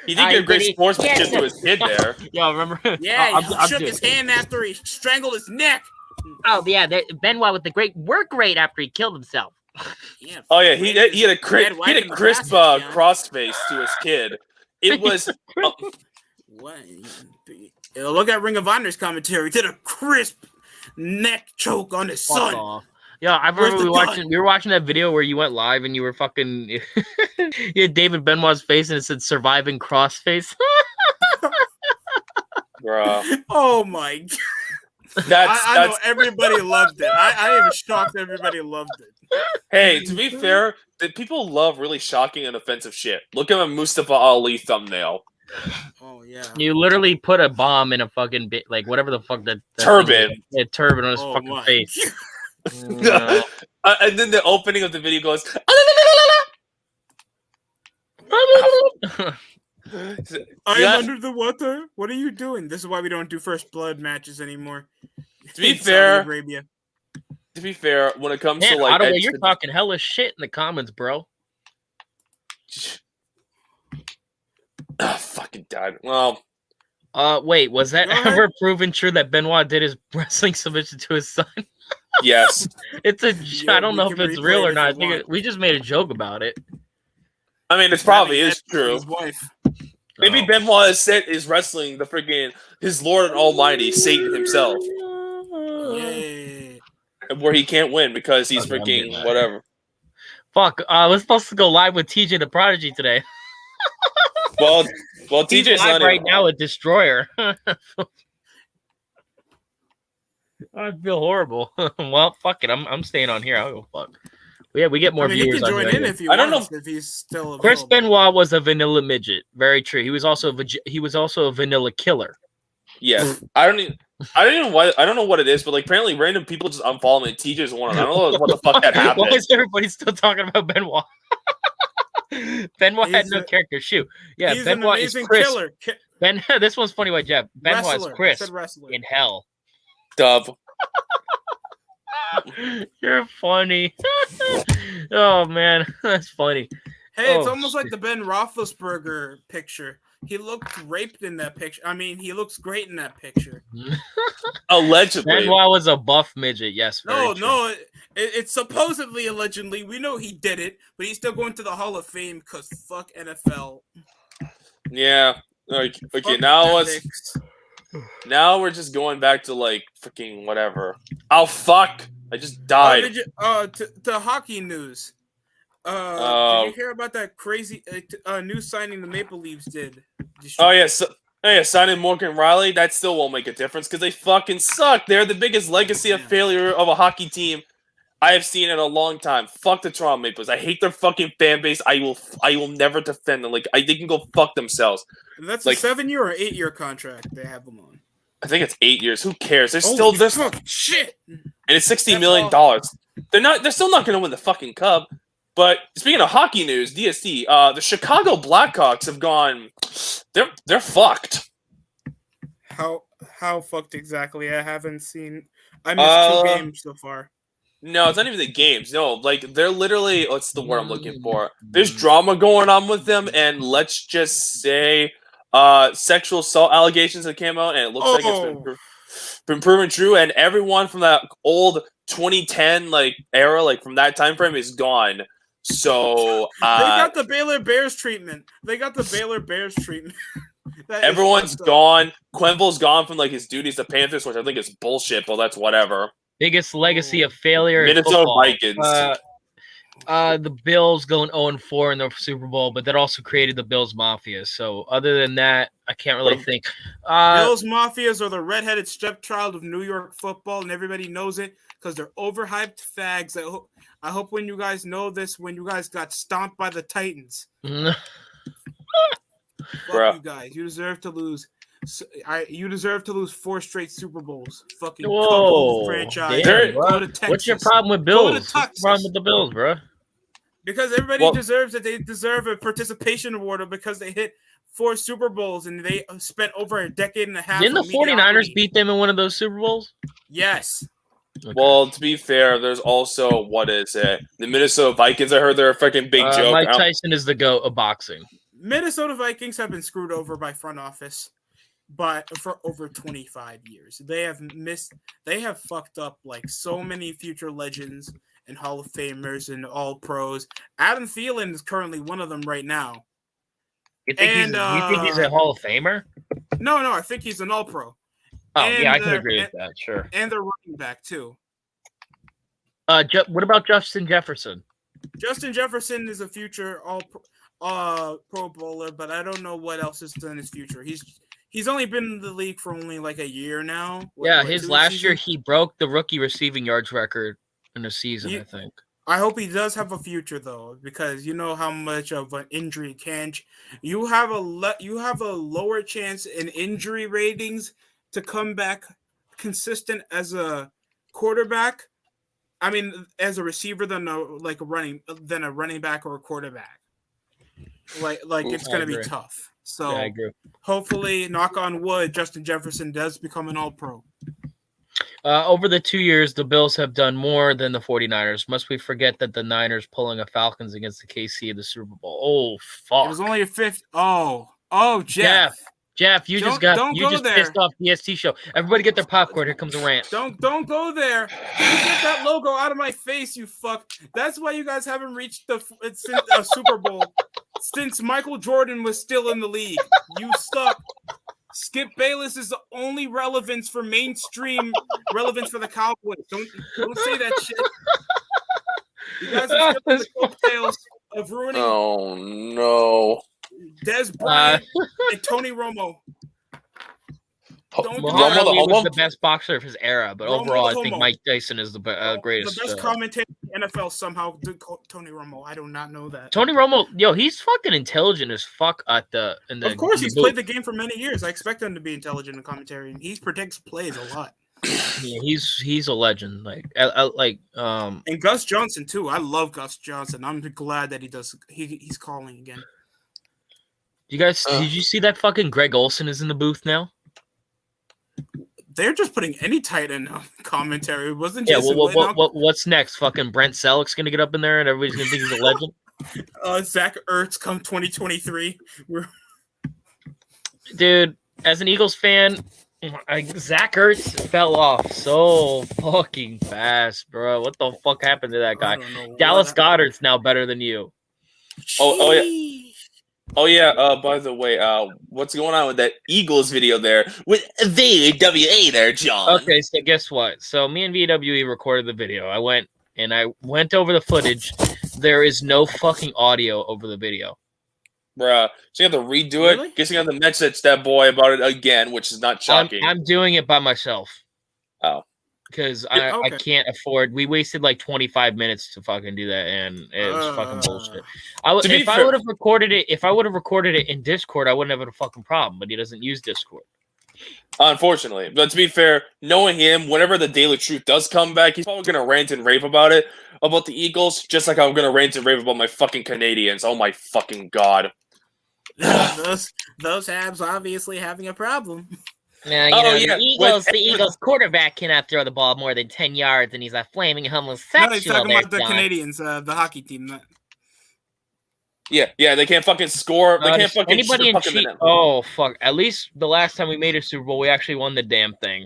S2: He did get great
S4: did he?
S2: sportsmanship
S4: Yes.
S2: to his kid there.
S1: Yo, remember?
S3: Yeah, he
S1: I'm
S3: shook
S1: good.
S3: his hand after he strangled his neck.
S4: Oh yeah, Benoit with the great work rate after he killed himself.
S3: Yeah,
S2: Oh yeah, he had a
S3: Red, white,
S2: crisp
S3: and classic, yeah.
S2: crossface to his kid. It was.
S3: What? Look at Ring of Honor's commentary. Did a crisp neck choke on his
S1: Fuck
S3: son.
S1: off. Yeah, I
S3: Where's
S1: remember
S3: the gun?
S1: we were watching that video where you went live and you were fucking you had David Benoit's face and it said surviving crossface.
S2: Bruh.
S3: Oh my god. I know everybody loved it. I am shocked everybody loved it.
S2: Hey, to be fair, people love really shocking and offensive shit. Look at a Mustafa Ali thumbnail.
S3: Oh yeah.
S1: You literally put a bomb in a fucking bit, like whatever the fuck that
S2: Turban.
S1: a turban on his
S3: Oh,
S1: fucking
S3: my.
S1: face.
S2: And then the opening of the video goes.
S3: I'm
S2: Yeah.
S3: under the water. What are you doing? This is why we don't do first blood matches anymore.
S2: To be
S3: In
S2: fair,
S3: Saudi Arabia.
S2: when it comes
S1: Man,
S2: to like,
S1: Ottawa, you're talking hella shit in the comments, bro.
S2: Fucking died. Well,
S1: Wait, was that
S3: Go ahead.
S1: ever proven true that Benoit did his wrestling submission to his son?
S2: yes.
S1: It's a.
S3: Yeah,
S1: I don't
S3: we
S1: know if
S3: can
S1: it's
S3: replay
S1: real
S3: it
S1: or
S3: if
S1: not. I
S3: you
S1: think
S3: want.
S1: we just made a joke about it.
S2: I mean, it's probably
S3: Having
S2: is
S3: Ed with
S2: true.
S3: His wife.
S2: Maybe
S1: Oh.
S2: Benoit is wrestling the freaking his Lord and Almighty Satan himself,
S3: Yay.
S2: where he can't win because he's
S1: Okay, I'm getting
S2: freaking
S1: that.
S2: whatever.
S1: Fuck. We're supposed to go live with TJ the Prodigy today.
S2: Well,
S1: He's
S2: TJ's
S1: live
S2: not
S1: right
S2: even-
S1: now with Destroyer. I feel horrible. Well, fuck it. I'm staying on here. I don't give a fuck. Yeah, we get more
S3: I mean, he
S1: viewers
S3: can
S1: on
S3: join
S1: here.
S3: in if you
S2: I don't
S3: want, if he's still available.
S1: Chris Benoit was a vanilla midget. Very true. He was also a vanilla killer.
S2: Yeah, I don't know what it is, but like apparently random people just unfollow me. And TJ's one of them. I don't know what the fuck that
S1: Why
S2: happened.
S1: is everybody still talking about Benoit? Benoit had
S3: He's
S1: no
S3: a-
S1: character. Shoot. Yeah,
S3: He's an
S1: Benoit is
S3: amazing
S1: Chris.
S3: killer.
S1: This one's funny, white Jeff. Benoit is
S3: Wrestler. I
S1: Chris
S3: said wrestler.
S1: in hell.
S2: Dub.
S1: You're funny. Oh man, that's funny.
S3: Hey, it's almost like the Ben Roethlisberger picture. He looked raped in that picture. I mean, he looks great in that picture.
S2: Allegedly.
S1: Benoit was a buff midget. Yes.
S3: No, it's supposedly allegedly. We know he did it, but he's still going to the Hall of Fame because fuck NFL.
S2: Yeah. Okay. Now we're just going back to like freaking whatever. Oh fuck! I just died.
S3: To hockey news. Did you hear about that crazy new signing the Maple Leafs did?
S2: Signing Morgan Riley, that still won't make a difference because they fucking suck. They're the biggest legacy of failure of a hockey team I have seen in a long time. Fuck the Toronto Maple Leafs. I hate their fucking fan base. I will never defend them. Like, they can go fuck themselves.
S3: And that's like, a 7-year or 8-year contract they have them on.
S2: I think it's 8 years. Who cares? They're
S3: shit.
S2: And it's $60 million. They're still not going to win the fucking cup. But speaking of hockey news, DST, the Chicago Blackhawks have gone. They're fucked.
S3: How fucked exactly? I haven't seen. I missed 2 games so far.
S2: No, it's not even the games. No, like they're literally. What's the word I'm looking for? There's drama going on with them, and let's just say, sexual assault allegations that came out, and it looks like it's been proven true. And everyone from that old 2010 era, from that time frame, is gone. So
S3: they got the Baylor Bears treatment.
S2: Everyone's gone. Quenville's gone from his duties to Panthers, which I think is bullshit, but that's whatever.
S1: Biggest legacy of failure.
S2: Minnesota Vikings.
S1: The Bills going 0-4 in the Super Bowl, but that also created the Bills Mafia. So other than that, I can't really think.
S3: Bills Mafias are the redheaded stepchild of New York football, and everybody knows it because they're overhyped fags. I hope when you guys know this, when you guys got stomped by the Titans. Fuck you guys. You deserve to lose. You deserve to lose 4 straight Super Bowls. Fucking franchise.
S1: Go to Texas. What's your problem with Bills? What's the problem with the Bills, bro?
S3: Because everybody deserves it. They deserve a participation award because they hit 4 Super Bowls and they spent over a decade and a half.
S1: Didn't the 49ers beat them in one of those Super Bowls?
S3: Yes.
S2: Okay. Well, to be fair, there's also the Minnesota Vikings. I heard they're a freaking big joke.
S1: Mike Tyson is the GOAT of boxing.
S3: Minnesota Vikings have been screwed over by front office, but for over 25 years, they have fucked up so many future legends and Hall of Famers and All Pros. Adam Thielen is currently one of them right now.
S1: You think he's a Hall of Famer?
S3: No, I think he's an All Pro.
S1: Oh, yeah, I can agree with that, sure.
S3: And they're running back, too.
S1: What about Justin Jefferson?
S3: Justin Jefferson is a future Pro Bowler, but I don't know what else is in his future. He's only been in the league for only a year now.
S1: His last year, he broke the rookie receiving yards record in a season, I think.
S3: I hope he does have a future, though, because you know how much of an injury can. You have a lower chance in injury ratings to come back consistent as a quarterback. I mean, as a receiver than a running back or a quarterback. It's going to be tough. So
S1: I agree.
S3: Hopefully, knock on wood, Justin Jefferson does become an All-Pro.
S1: Over the 2 years, the Bills have done more than the 49ers. Must we forget that the Niners pulling a Falcons against the KC in the Super Bowl? Oh, fuck.
S3: It was only a fifth. Oh, Jeff,
S1: you just pissed off the DST show. Everybody get their popcorn. Here comes a rant.
S3: Don't go there. Get that logo out of my face, you fuck. That's why you guys haven't reached the Super Bowl since Michael Jordan was still in the league. You suck. Skip Bayless is the only relevance for mainstream relevance for the Cowboys. Don't say that shit. You guys are still the coattails of ruining.
S2: Oh no.
S3: Des Bryant and Tony Romo.
S1: Muhammad Ali was the best boxer of his era, but overall, I think Mike Tyson is the greatest.
S3: The best commentator in the NFL somehow did Tony Romo. I do not know that.
S1: Tony Romo, he's fucking intelligent as fuck Of
S3: course, he's played the game for many years. I expect him to be intelligent in commentary, and he predicts plays a lot.
S1: Yeah, he's a legend.
S3: And Gus Johnson too. I love Gus Johnson. I'm glad that he's calling again.
S1: You guys, did you see that fucking Greg Olson is in the booth now?
S3: They're just putting any tight end commentary. It wasn't
S1: what's next? Fucking Brent Selleck's gonna get up in there and everybody's gonna think he's a legend.
S3: Zach Ertz come 2023.
S1: Dude, as an Eagles fan, Zach Ertz fell off so fucking fast, bro. What the fuck happened to that guy? Dallas Goedert's now better than you.
S2: Oh yeah. Oh yeah, by the way, what's going on with that Eagles video there with VWA there, John?
S1: Okay, so guess what? So me and VWE recorded the video. I went over the footage. There is no fucking audio over the video.
S2: Bruh, so you have to redo it?
S3: Really?
S2: Guess you have to message that boy about it again, which is not shocking.
S1: I'm doing it by myself.
S2: Oh.
S1: Because
S3: Yeah,
S1: I can't afford. We wasted like 25 minutes to fucking do that, and it was fucking bullshit. If I would have recorded it in Discord, I wouldn't have a fucking problem. But he doesn't use Discord.
S2: Unfortunately, but to be fair, knowing him, whenever the Daily Truth does come back, he's probably gonna rant and rave about it, about the Eagles, just like I'm gonna rant and rave about my fucking Canadians. Oh my fucking god!
S3: those Habs obviously having a problem.
S4: Now, the Eagles quarterback cannot throw the ball more than 10 yards, and he's a flaming homosexual.
S3: No, he's talking about the Canadians, the hockey team.
S2: Yeah, they can't fucking score. They can't fucking
S1: anybody in cheat. Oh fuck! At least the last time we made a Super Bowl, we actually won the damn thing.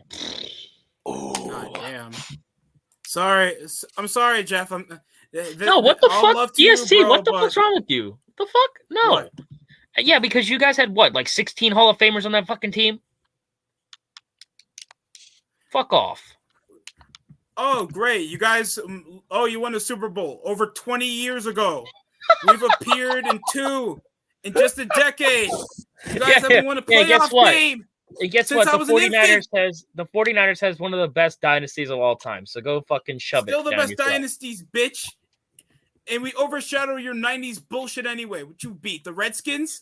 S3: God damn. Sorry, I'm sorry, Jeff.
S1: No, what the fuck, DST? What the fuck's wrong with you? What the fuck? No. What? Yeah, because you guys had what, like 16 Hall of Famers on that fucking team? Fuck off.
S3: Oh, great. You guys, you won a Super Bowl over 20 years ago. We've appeared in just a decade. You guys haven't won a playoff game.
S1: And guess what? The 49ers has one of the best dynasties of all time. So go fucking shove
S3: Still
S1: it.
S3: Still the best
S1: yourself.
S3: Dynasties, bitch. And we overshadow your 90s bullshit anyway. What you beat? The Redskins?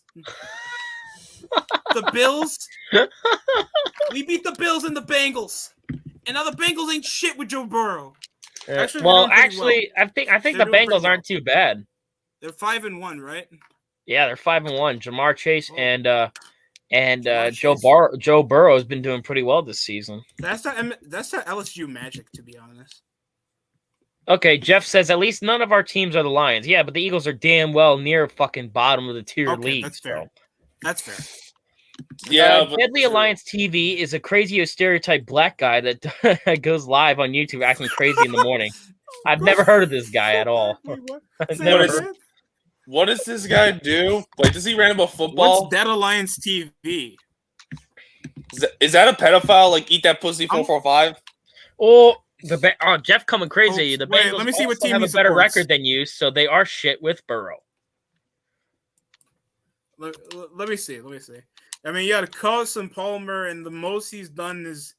S3: The Bills? We beat the Bills and the Bengals. And now the Bengals ain't shit with Joe Burrow.
S1: I think the Bengals aren't too bad.
S3: They're 5-1, right?
S1: Yeah, they're 5-1. Jamar Chase and Joe Burrow has been doing pretty well this season.
S3: That's not LSU magic, to be honest.
S1: Okay, Jeff says at least none of our teams are the Lions. Yeah, but the Eagles are damn well near fucking bottom of the tier league.
S3: That's fair. That's fair.
S2: Yeah,
S1: Deadly Alliance TV is a crazy stereotype black guy that goes live on YouTube acting crazy in the morning. I've never heard of this guy at all.
S2: What does this guy do? Like, does he rant about football?
S3: What's Dead Alliance TV?
S2: Is that a pedophile? Like, eat that pussy 445?
S1: Jeff coming crazy. The Bengals
S3: let me see what team
S1: have a better record than you, so they are shit with Burrow.
S3: Let me see. I mean, you had Carson Palmer, and the most he's done is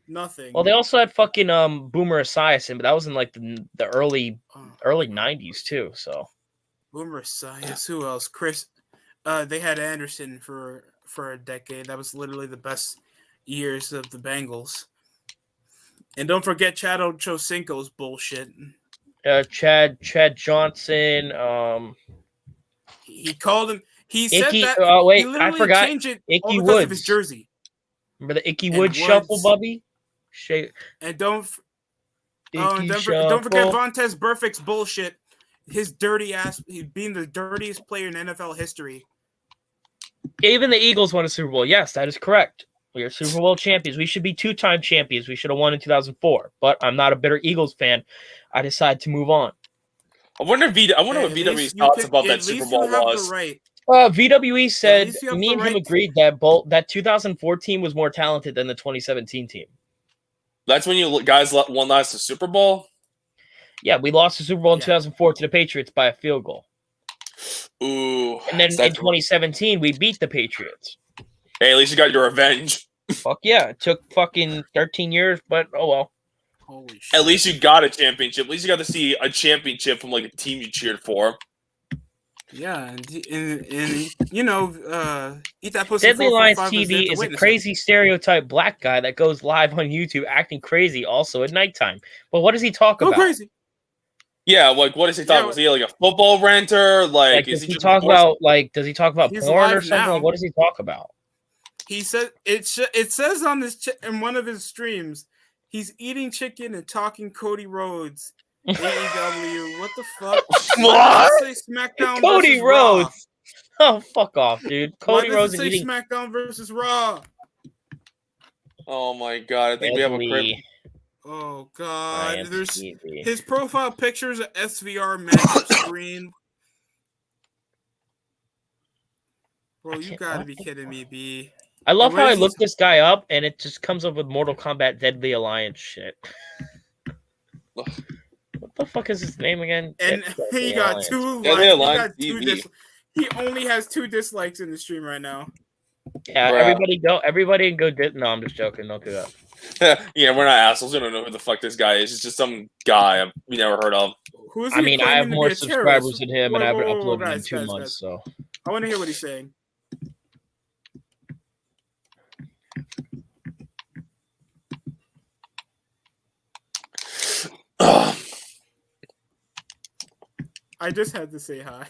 S3: nothing.
S1: Well, they also had fucking Boomer Esiason, but that was in like the early 90s too. So
S3: Boomer Esiason. Who else? Chris. They had Anderson for a decade. That was literally the best years of the Bengals. And don't forget Chad Ochocinco's bullshit.
S1: Chad Johnson.
S3: He called him. He said
S1: Icky,
S3: that.
S1: I forgot.
S3: Icky Woods of his jersey.
S1: Remember the Icky Woods shuffle, Bubby?
S3: And don't forget Vontaze Burfict's bullshit. His dirty ass, being the dirtiest player in NFL history.
S1: Even the Eagles won a Super Bowl. Yes, that is correct. We are Super Bowl champions. We should be 2-time champions. We should have won in 2004. But I'm not a bitter Eagles fan. I decided to move on.
S2: I wonder what VWE's thoughts about that Super Bowl was.
S1: VWE said me and him agreed that 2014 was more talented than the 2017 team.
S2: That's when you guys won last the Super Bowl?
S1: Yeah, we lost the Super Bowl in 2004 to the Patriots by a field goal.
S2: Ooh.
S1: And then in 2017, we beat the Patriots.
S2: Hey, at least you got your revenge.
S1: Fuck yeah. It took fucking 13 years, but oh well.
S3: Holy shit.
S2: At least you got a championship. At least you got to see a championship from like a team you cheered for.
S3: Yeah, and you know, eat that pussy.
S1: Deadly Alliance TV is a crazy stereotype black guy that goes live on YouTube acting crazy also at nighttime. But what does he talk about?
S3: Go crazy.
S2: Yeah, like what does he talk about? Is he like a football renter? Like
S1: does he talk about does he talk about porn or something? Like, what does he talk about?
S3: He said it says on this in one of his streams, he's eating chicken and talking Cody Rhodes AEW, what the fuck?
S2: What?
S3: Why does it say SmackDown
S1: Cody
S3: versus Raw?
S1: Rhodes. Oh, fuck off, dude.
S3: Why
S1: Cody
S3: does
S1: Rhodes
S3: it
S1: and
S3: say
S1: eating
S3: SmackDown versus Raw?
S2: Oh my god! I think we have a crib.
S1: deadly
S3: Oh god,
S1: science
S3: there's
S1: TV.
S3: his profile pictures of SVR matchup screen. Bro, you
S1: can't-
S3: gotta
S1: what
S3: be
S1: the
S3: kidding me, B.
S1: I love
S3: And
S1: how
S3: what
S1: I
S3: is he
S1: look this guy up and it just comes up with Mortal Kombat Deadly Alliance shit. What the fuck is his name again?
S3: And
S1: Deadly
S3: he got
S1: Alliance.
S3: two
S2: Yeah,
S3: likes.
S2: they
S3: He
S2: aligned
S3: got two
S2: TV.
S3: He only has 2 dislikes in the stream right now.
S1: Yeah,
S2: Bruh.
S1: everybody go no, I'm just joking, don't do that.
S2: Yeah, we're not assholes. We don't know who the fuck this guy is. It's just some guy we never heard of.
S3: Who is
S1: I
S3: he
S1: mean, I
S3: claiming
S1: have
S3: to be
S1: more
S3: a
S1: subscribers
S3: terrorist?
S1: than him, and
S3: Whoa,
S1: I haven't
S3: whoa, whoa,
S1: uploaded in
S3: guys,
S1: 2
S3: guys,
S1: months, so.
S3: I want to hear what he's saying. I just had to say hi.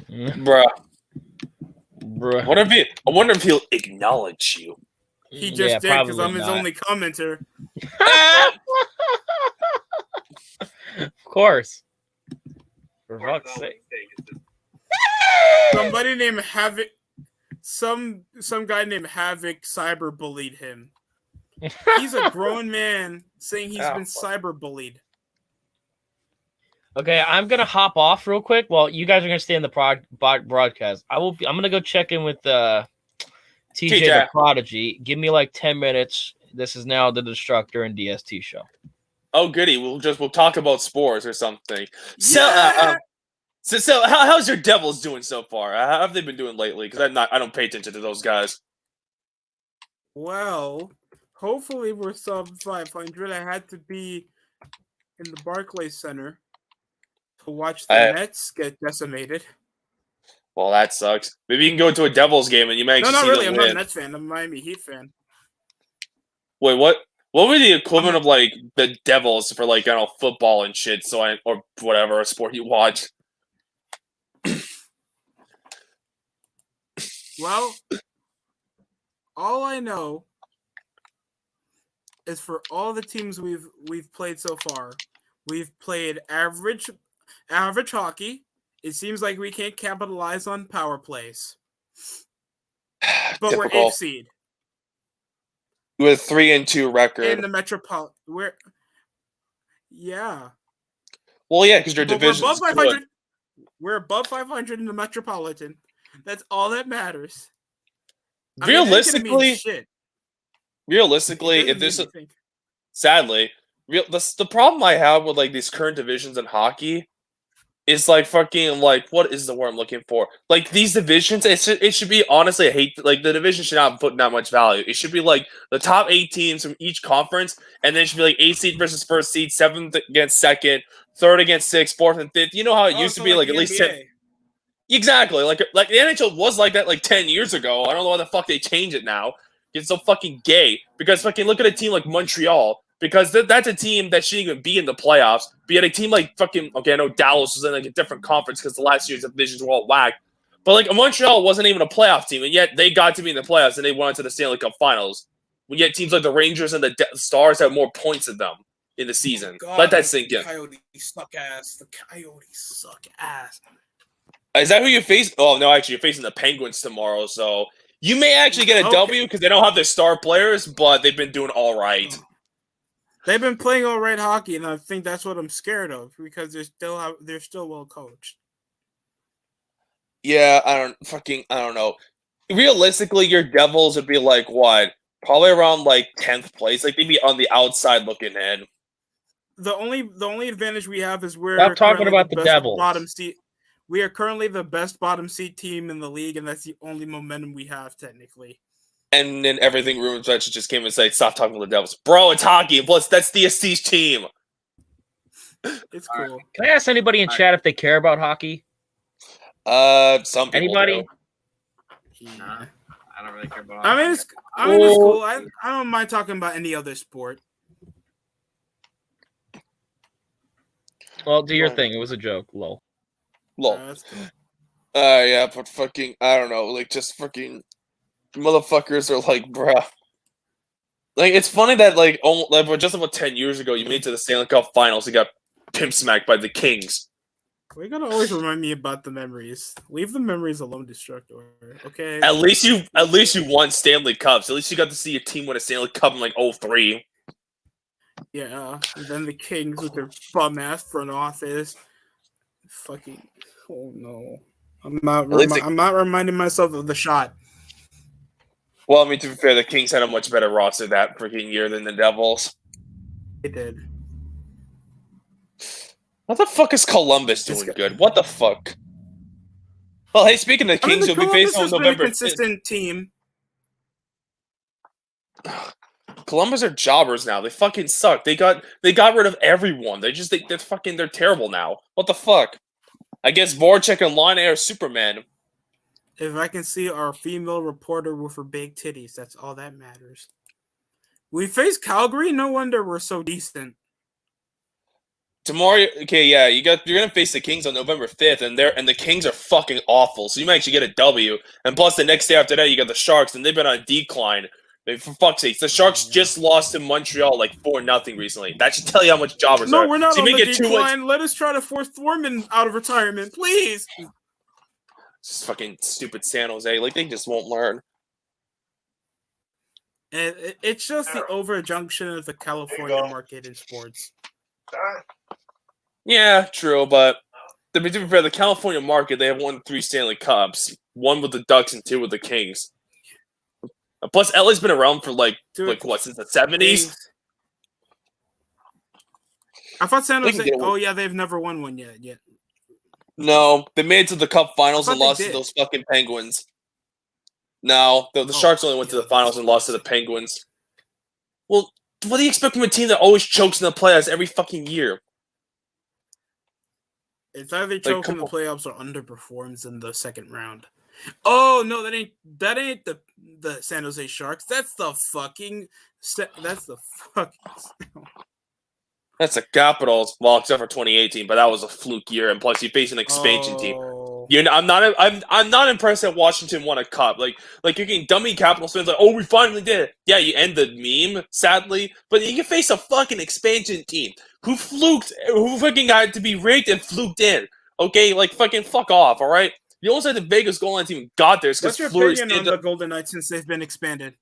S2: Bruh.
S1: Bruh.
S2: I wonder if he'll acknowledge you.
S3: He just did because I'm his only commenter.
S1: Of course. For fuck's sake.
S3: Somebody named Havoc. Some guy named Havoc cyberbullied him. He's a grown man saying he's been cyberbullied.
S1: Okay, I'm gonna hop off real quick. Well, you guys are gonna stay in the broadcast. I'm gonna go check in with TJ the Prodigy. Give me like 10 minutes. This is now the Destructor and DST show.
S2: Oh, goody. We'll talk about sports or something.
S3: Yeah!
S2: So how's your Devils doing so far? How have they been doing lately? Because I don't pay attention to those guys.
S3: Well, hopefully we're sub 500. I had to be in the Barclays Center to watch the Nets get decimated.
S2: Well, that sucks. Maybe you can go to a Devils game and you might actually see
S3: really.
S2: them
S3: I'm
S2: win.
S3: not a Nets fan. I'm a Miami Heat fan.
S2: Wait, what? What would the equivalent of like the Devils for like I don't know football and shit? Or whatever a sport you watch.
S3: Well, all I know is for all the teams we've played so far, we've played average hockey. It seems like we can't capitalize on power plays, but
S2: Typical.
S3: we're 8th seed
S2: With 3-2 record
S3: in the Metropolitan. Yeah.
S2: Well, yeah, because your division is good.
S3: We're above 500 in the Metropolitan. That's all that matters.
S2: Realistically, if this is sadly, the problem I have with like these current divisions in hockey is like fucking like what is the word I'm looking for? Like these divisions, it should be honestly like the division should not put that much value. It should be like the top 8 teams from each conference, and then it should be like 8th seed versus 1st seed, 7th against 2nd, 3rd against 6th, 4th and 5th. You know how it used to be like at least 10. Exactly, like the NHL was like that like 10 years ago. I don't know why the fuck they changed it now. It's so fucking gay because fucking look at a team like Montreal. Because that's a team that shouldn't even be in the playoffs. But yet a team like fucking, okay, I know Dallas was in like a different conference because the last year's divisions were all whacked. But like Montreal wasn't even a playoff team, and yet they got to be in the playoffs and they went to the Stanley Cup Finals. When yet teams like the Rangers and the Stars have more points than them in the season. Let that sink in.
S3: The Coyotes suck ass. The Coyotes suck ass.
S2: Is that who you face? Oh, no, actually, you're facing the Penguins tomorrow, so you may actually get a W because they don't have their star players, but they've been doing all right.
S3: They've been playing all right hockey, and I think that's what I'm scared of because they're still well coached.
S2: Yeah, I don't know. Realistically, your Devils would be like what? Probably around like 10th place. Like they'd be on the outside looking in.
S3: The only advantage we have is we're
S1: stop talking about the Devils.
S3: Bottom seat. We are currently the best bottom seed team in the league, and that's the only momentum we have technically.
S2: And then everything Ruben Fletcher just came and said, "Stop talking about the Devils, bro. It's hockey. Plus, that's DST's team."
S3: It's cool.
S1: Can I ask anybody in chat if they care about hockey?
S2: Some people.
S1: Anybody?
S5: Nah, I don't really care about.
S3: I mean, it's cool. I don't mind talking about any other sport.
S1: Well, do your thing. It was a joke. Lol.
S3: That's cool.
S2: Yeah, but fucking, I don't know. Like, just fucking motherfuckers are like, bruh. Like, it's funny that, like just about 10 years ago, you made it to the Stanley Cup Finals. You got pimp smacked by the Kings.
S3: We're gonna always remind me about the memories. Leave the memories alone, Destructor. Okay.
S2: At least you won Stanley Cups. At least you got to see your team win a Stanley Cup in like 03.
S3: Yeah. And then the Kings with their bum ass front office. Fucking. Oh no. I'm not reminding myself of the shot.
S2: Well, I mean, to be fair, the Kings had a much better roster that freaking year than the Devils.
S3: They did.
S2: What the fuck is Columbus doing good? What the fuck? Well, hey, speaking of the Kings, you'll be facing on November 5th.
S3: Consistent team.
S2: Columbus are jobbers now. They fucking suck. They got rid of everyone. They're terrible now. What the fuck? I guess Voracek and Line are Superman.
S3: If I can see our female reporter with her big titties, that's all that matters. We faced Calgary. No wonder we're so decent.
S2: Tomorrow, okay, yeah, you're gonna face the Kings on November 5th, and the Kings are fucking awful. So you might actually get a W. And plus, the next day after that, you got the Sharks, and they've been on a decline. I mean, for fuck's sake, the Sharks just lost to Montreal like 4-0 recently. That should tell you how much jobbers are.
S3: No, we're not
S2: so
S3: on the decline. Let us try to force Thorman out of retirement, please.
S2: This fucking stupid San Jose. Like, they just won't learn.
S3: And it's just the overjunction of the California market in sports.
S2: Yeah, true, but to be fair, the California market, they have won 3 Stanley Cups. 1 with the Ducks and 2 with the Kings. Plus, LA's been around for since the 70s?
S3: I thought San Jose, they've never won one yet.
S2: No, they made it to the Cup finals and lost to those fucking Penguins. No, the Sharks only went to the finals and lost to the Penguins. Well, what do you expect from a team that always chokes in the playoffs every fucking year?
S3: It's either choke in the playoffs or underperforms in the second round. Oh no, that ain't the San Jose Sharks. That's the
S2: Capitals. Well, except for 2018, but that was a fluke year, and plus you face an expansion team. I'm not impressed that Washington won a cup. Like you're getting dummy Capitals fans like, oh, we finally did it. Yeah, you end the meme, sadly, but you can face a fucking expansion team who fucking got to be rigged and fluked in. Okay, like fucking fuck off. All right. The only side the Vegas Golden Knights even got there is because
S3: Fleury's opinion on the Golden Knights since they've been expanded?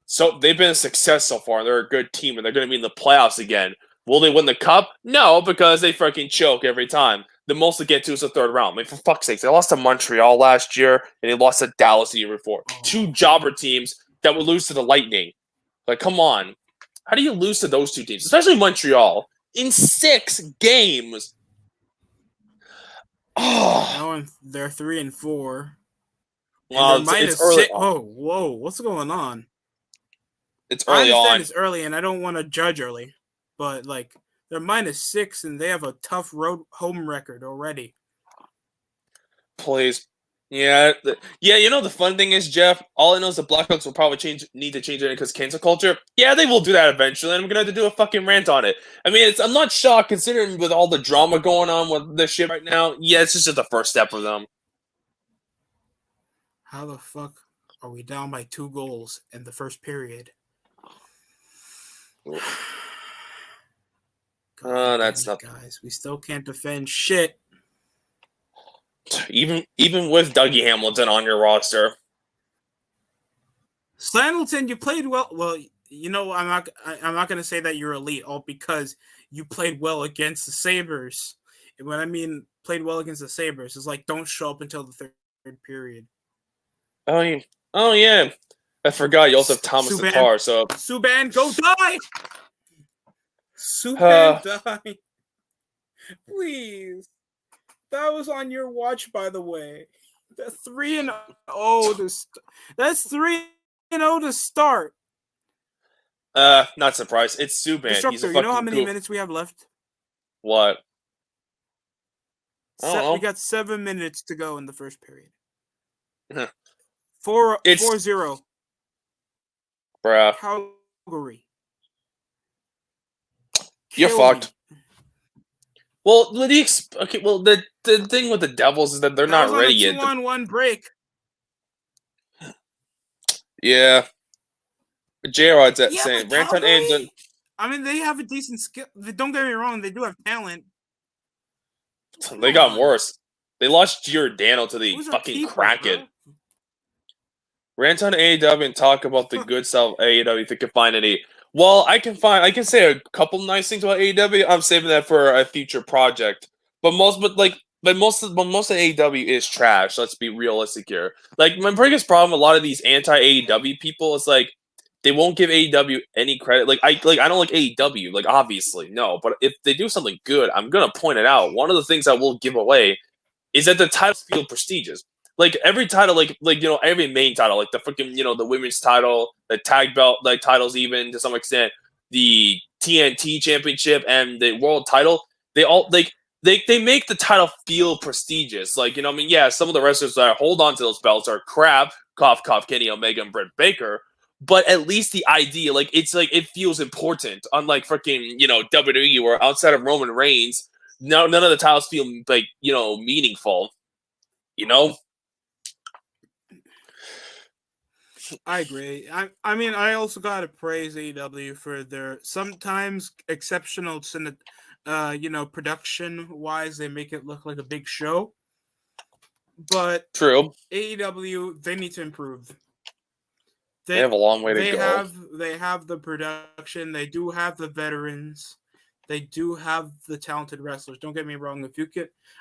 S2: So they've been a success so far. They're a good team, and they're going to be in the playoffs again. Will they win the cup? No, because they freaking choke every time. The most they get to is the third round. I mean, for fuck's sake, they lost to Montreal last year, and they lost to Dallas the year before. 2 jobber teams that would lose to the Lightning. Like, come on. How do you lose to those 2 teams? Especially Montreal. In 6 games.
S3: Oh, they're 3-4.
S2: Well, it's early.
S3: Whoa! What's going on?
S2: It's early on.
S3: It's early, and I don't want to judge early, but like they're -6, and they have a tough road home record already.
S2: Please, yeah. You know the fun thing is, Jeff. All I know is the Blackhawks will probably need to change it because cancel culture. Yeah, they will do that eventually, and I'm gonna have to do a fucking rant on it. I mean, I'm not shocked considering with all the drama going on with this shit right now. Yeah, it's just the first step of them.
S3: How the fuck are we down by 2 goals in the first period?
S2: That's not,
S3: guys. We still can't defend shit.
S2: Even with Dougie Hamilton on your roster.
S3: Hamilton, you played well. Well, you know, I'm not going to say that you're elite, all because you played well against the Sabres. And when I mean played well against the Sabres, it's like don't show up until the third period.
S2: Oh yeah. I forgot you also have Thomas Tatar, so
S3: Subban, go die! Subban, die. Please. That was on your watch, by the way. That's 3-0 That's 3-0 to start.
S2: Not surprised. It's Subban.
S3: Destructor,
S2: He's a
S3: you know how many minutes we have left?
S2: What?
S3: We got 7 minutes to go in the first period. 4-0.
S2: Bruh.
S3: Calgary.
S2: You're fucked. Well, the thing with the Devils is that they're not ready yet.
S3: 2-on-1 break.
S2: Yeah. JR's at saying Ranton Anderson.
S3: I mean, they have a decent skill. Don't get me wrong; they do have talent.
S2: They got worse. They lost Giordano to the fucking Kraken. Rant on AEW and talk about the good stuff of AEW if you can find any. Well, I can say a couple nice things about AEW. I'm saving that for a future project. But most of AEW is trash. Let's be realistic here. Like my biggest problem with a lot of these anti-AEW people is like they won't give AEW any credit. Like I don't like AEW. Like obviously no, but if they do something good, I'm gonna point it out. One of the things I will give away is that the titles feel prestigious. Like every title, like every main title, like the freaking the women's title, the tag belt like titles, even to some extent, the TNT championship and the world title, they all they make the title feel prestigious. Like I mean, yeah, some of the wrestlers that hold on to those belts are crap, cough cough, Kenny Omega and Britt Baker. But at least the idea, like it's like it feels important. Unlike freaking WWE, where outside of Roman Reigns, none of the titles feel like meaningful.
S3: I agree. I mean, I also gotta praise AEW for their sometimes exceptional, production wise. They make it look like a big show. But
S2: true,
S3: AEW, they need to improve.
S2: They have a long way to
S3: go. They have the production. They do have the veterans. They do have the talented wrestlers. Don't get me wrong.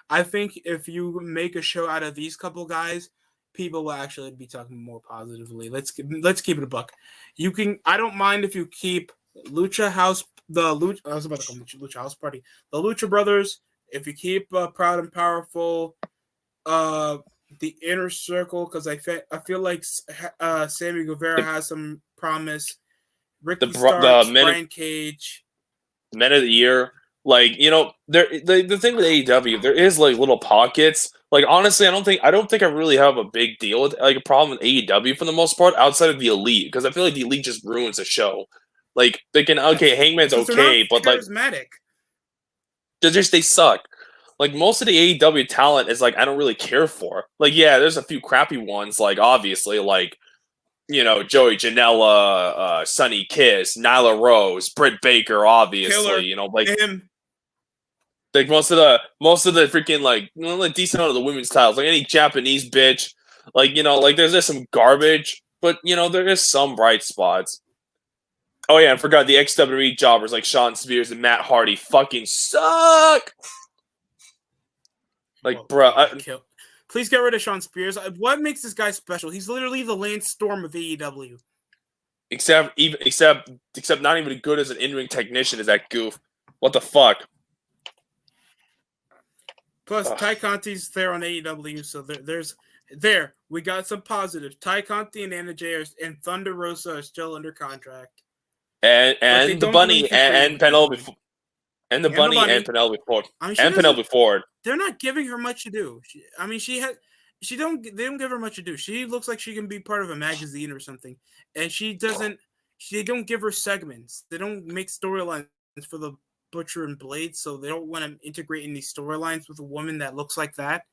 S3: I think if you make a show out of these couple guys, people will actually be talking more positively. Let's keep it a buck. I don't mind if you keep Lucha House, I was about to call them Lucha House Party, the Lucha Brothers. If you keep Proud and Powerful, the Inner Circle, because I feel like Sammy Guevara has some promise. Ricky Starks, Brian Cage,
S2: Men of the Year. Like the thing with AEW, there is like little pockets. Like honestly, I don't think I really have a big deal with like a problem with AEW for the most part outside of the Elite, because I feel like the Elite just ruins the show. Like they can Hangman's okay, but like they suck. Like most of the AEW talent is like I don't really care for. Like yeah, there's a few crappy ones. Like obviously like Joey Janela, Sonny Kiss, Nyla Rose, Britt Baker, obviously.
S3: Killer.
S2: Like
S3: him.
S2: Like most of the freaking like decent out of the women's titles, like any Japanese bitch, like there's some garbage, but there is some bright spots. Oh yeah, I forgot the XWE jobbers like Shawn Spears and Matt Hardy fucking suck. Like,
S3: please get rid of Shawn Spears. What makes this guy special? He's literally the Lance Storm of AEW.
S2: Except not even good as an in-ring technician is that goof. What the fuck?
S3: Plus, Ty Conti's there on AEW, so we got some positives. Ty Conti and Anna Jay and Thunder Rosa are still under contract,
S2: and the Bunny and Penelope and the Bunny and Penelope Ford Penelope Ford.
S3: They're not giving her much to do. They don't give her much to do. She looks like she can be part of a magazine or something, and they don't give her segments. They don't make storylines for the Butcher and Blade, so they don't want to integrate in these storylines with a woman that looks like that,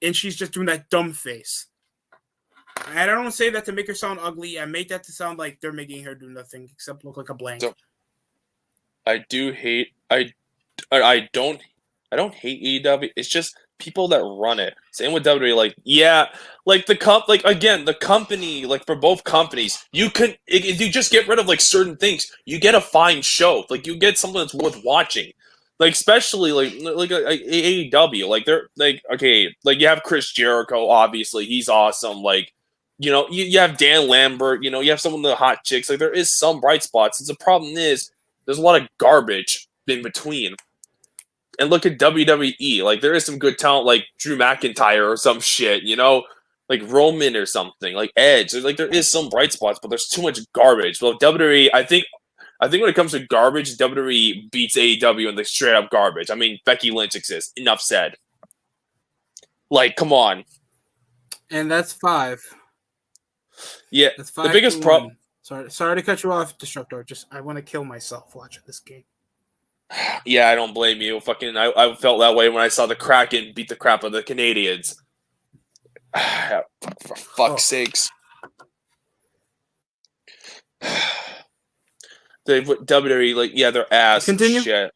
S3: and she's just doing that dumb face. And I don't say that to make her sound ugly. I make that to sound like they're making her do nothing except look like a blank.
S2: I don't hate AEW. It's just people that run it. Same with WWE. Like, yeah, like the company, like for both companies, if you just get rid of like certain things, you get a fine show. Like you get something that's worth watching. Like especially like AEW. Like they're like okay, like you have Chris Jericho. Obviously, he's awesome. Like you have Dan Lambert. You have some of the hot chicks. Like there is some bright spots. The problem is there's a lot of garbage in between. And look at WWE. Like, there is some good talent, like Drew McIntyre or some shit, like Roman or something, like Edge. Like, there is some bright spots, but there's too much garbage. Well, WWE, I think when it comes to garbage, WWE beats AEW in the straight up garbage. I mean, Becky Lynch exists. Enough said. Like, come on.
S3: And that's 5.
S2: Yeah,
S3: that's 5.
S2: The biggest problem.
S3: Sorry to cut you off, Destructor. I want to kill myself watching this game.
S2: Yeah, I don't blame you. Fucking, I felt that way when I saw the Kraken beat the crap out of the Canadians. For fuck's sakes. They put WWE like their ass.
S3: Continue.
S2: Shit.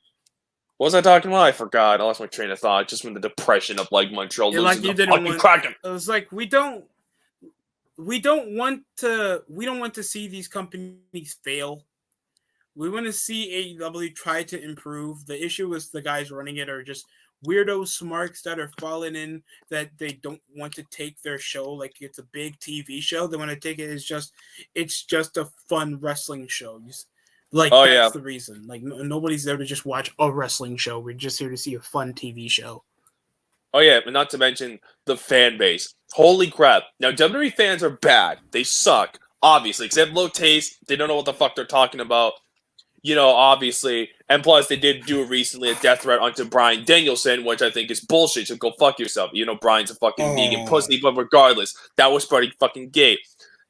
S2: What was I talking about? I forgot. I lost my train of thought just from the depression of like Montreal losing
S3: Like you
S2: the
S3: didn't
S2: fucking
S3: want.
S2: Kraken.
S3: It was like we don't want to see these companies fail. We want to see AEW try to improve. The issue is the guys running it are just weirdo smarks that are falling in that they don't want to take their show like it's a big TV show. They want to take it as it's just a fun wrestling show. Like that's the reason. Like nobody's there to just watch a wrestling show. We're just here to see a fun TV show.
S2: Oh yeah, and not to mention the fan base. Holy crap! Now WWE fans are bad. They suck, obviously, because they have low taste. They don't know what the fuck they're talking about. Obviously, and plus they did do recently a death threat onto Bryan Danielson, which I think is bullshit. So go fuck yourself. Bryan's a fucking vegan pussy, but regardless, that was pretty fucking gay.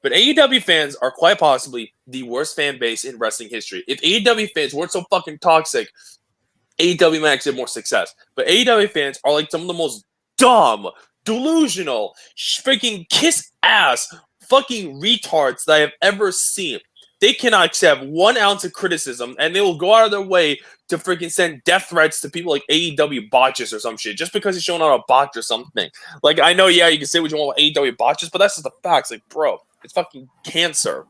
S2: But AEW fans are quite possibly the worst fan base in wrestling history. If AEW fans weren't so fucking toxic, AEW might actually have more success. But AEW fans are like some of the most dumb, delusional, freaking kiss ass, fucking retards that I have ever seen. They cannot accept 1 ounce of criticism, and they will go out of their way to freaking send death threats to people like AEW botches or some shit, just because he's showing out a botch or something. Like, I know, you can say what you want with AEW botches, but that's just the facts. Like, bro, it's fucking cancer.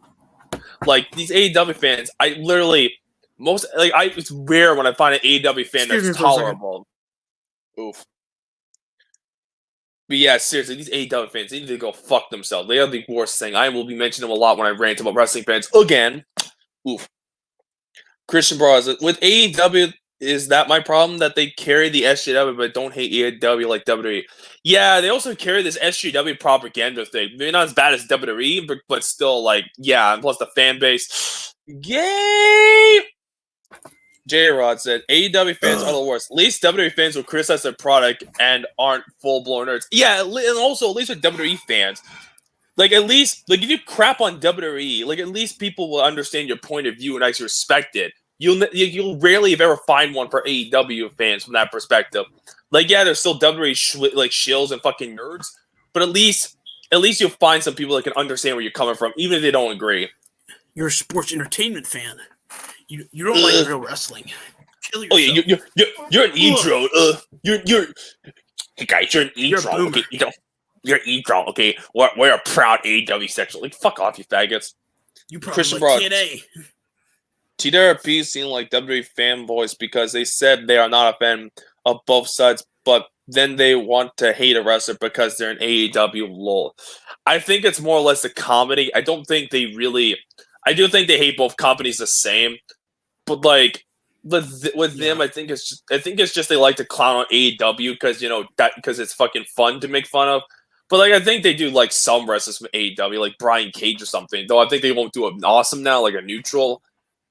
S2: Like, these AEW fans, I literally, it's rare when I find an AEW fan that's tolerable. Oof. But yeah, seriously, these AEW fans, they need to go fuck themselves. They are the worst thing. I will be mentioning them a lot when I rant about wrestling fans again. Oof. Christian Bros. With AEW, is that my problem? That they carry the SJW but don't hate AEW like WWE? Yeah, they also carry this SJW propaganda thing. Maybe not as bad as WWE, but still, like, yeah, and plus the fan base. Gay! J-Rod said, AEW fans are the worst. At least WWE fans will criticize their product and aren't full-blown nerds. Yeah, and also, at least with WWE fans, like, at least, like, if you crap on WWE, like, at least people will understand your point of view and actually respect it. You'll rarely, if ever, find one for AEW fans from that perspective. Like, yeah, there's still WWE shills and fucking nerds, but at least you'll find some people that can understand where you're coming from, even if they don't agree.
S3: You're a sports entertainment fan. You don't like real wrestling. Kill yourself.
S2: Oh yeah, you're an e-drone. Hey guys, you're an e-drone. Okay, you're an e-drone. Okay, we're a proud AEW section. Like, fuck off, you faggots.
S3: You probably like TNA.
S2: TWP seem like WWE fanboys because they said they are not a fan of both sides, but then they want to hate a wrestler because they're an AEW lol. I think it's more or less a comedy. I don't think they really. I do think they hate both companies the same, but like with them, I think it's just they like to clown on AEW because it's fucking fun to make fun of. But like I think they do like some wrestlers from AEW, like Brian Cage or something. Though I think they won't do an awesome now, like a neutral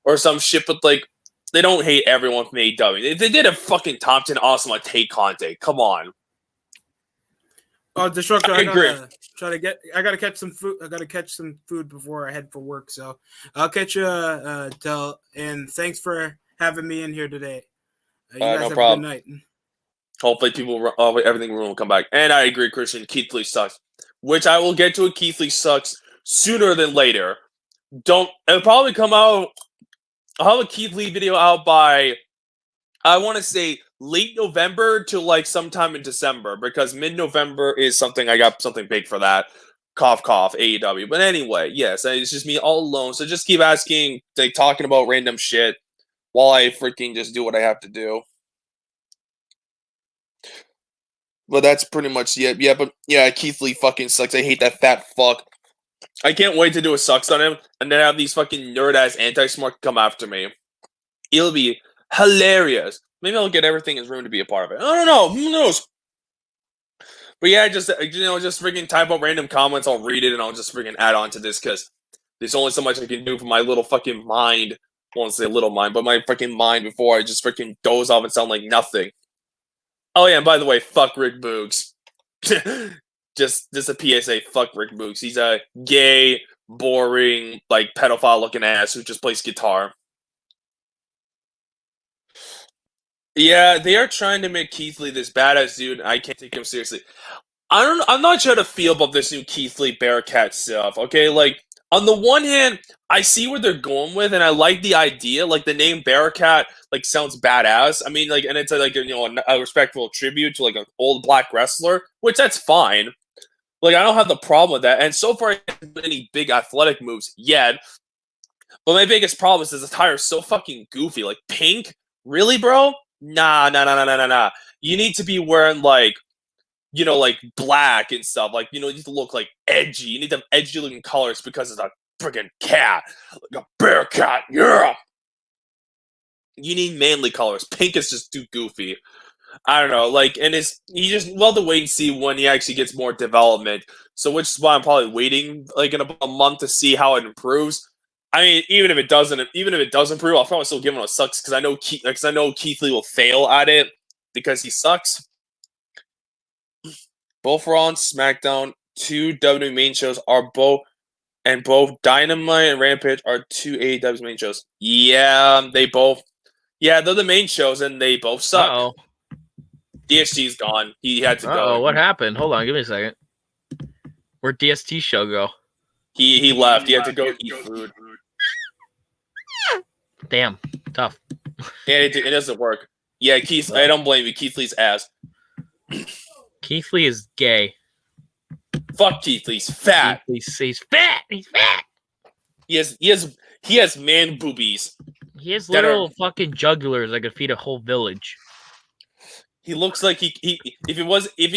S2: or some shit. But like they don't hate everyone from AEW. They did a fucking top 10 awesome on Tay Conte. Come on.
S3: Oh, Destructor,
S2: I agree.
S3: I gotta catch some food. I gotta catch some food before I head for work. So I'll catch you. And thanks for having me in here today. You guys
S2: no
S3: have
S2: problem.
S3: a good night.
S2: Hopefully everything will come back. And I agree, Christian. Keith Lee sucks. Which I will get to. Keith Lee sucks sooner than later. It'll probably come out. I'll have a Keith Lee video out by, I want to say, late November to like sometime in December, because mid-November is something, I got something big for that. Cough, cough, AEW. But anyway, yes, it's just me all alone. So just keep asking, like, talking about random shit while I freaking just do what I have to do. But that's pretty much it. Yeah, but yeah, Keith Lee fucking sucks. I hate that fat fuck. I can't wait to do a sucks on him and then have these fucking nerd-ass anti-smart come after me. It'll be hilarious. Maybe I'll get everything in his room to be a part of it. I don't know. Who knows? But yeah, just freaking type up random comments. I'll read it and I'll just freaking add on to this because there's only so much I can do for my little fucking mind. I won't say little mind, but my freaking mind before I just freaking doze off and sound like nothing. Oh yeah, and by the way, fuck Rick Boogs. just a PSA, fuck Rick Boogs. He's a gay, boring, like pedophile-looking ass who just plays guitar. Yeah, they are trying to make Keith Lee this badass dude. I can't take him seriously. I'm not sure how to feel about this new Keith Lee Bearcat stuff. Okay, like on the one hand, I see where they're going with, and I like the idea. Like the name Bearcat, like sounds badass. I mean, like, and it's like a respectful tribute to like an old black wrestler, which that's fine. Like I don't have the problem with that. And so far, I haven't done any big athletic moves yet. But my biggest problem is his attire is so fucking goofy. Like pink, really, bro? Nah. You need to be wearing like black and stuff. Like, you need to look like edgy. You need to have edgy looking colors because it's a freaking cat. Like a bear cat, yeah. You need manly colors. Pink is just too goofy. I don't know. Like, and he just we'll have to wait and see when he actually gets more development. So which is why I'm probably waiting like in about a month to see how it improves. I mean, even if it doesn't improve, I'll probably still give him a sucks because I know Keith Lee will fail at it because he sucks. Both Raw and SmackDown, 2 WWE main shows are both Dynamite and Rampage are 2 AEW main shows. Yeah, they're the main shows and they both suck.
S1: Uh-oh.
S2: DST's gone. He had to go.
S1: Oh, what happened? Hold on, give me a second. Where'd DST show go?
S2: He left. He had to go eat food.
S1: Damn, tough.
S2: Yeah, it doesn't work. Yeah, Keith. I don't blame you. Keith Lee's ass.
S1: Keith Lee is gay.
S2: Fuck Keith Lee. He's fat.
S1: He's fat. He's fat.
S2: He has man boobies.
S1: He has little fucking jugulars that could feed a whole village.
S2: He looks like if he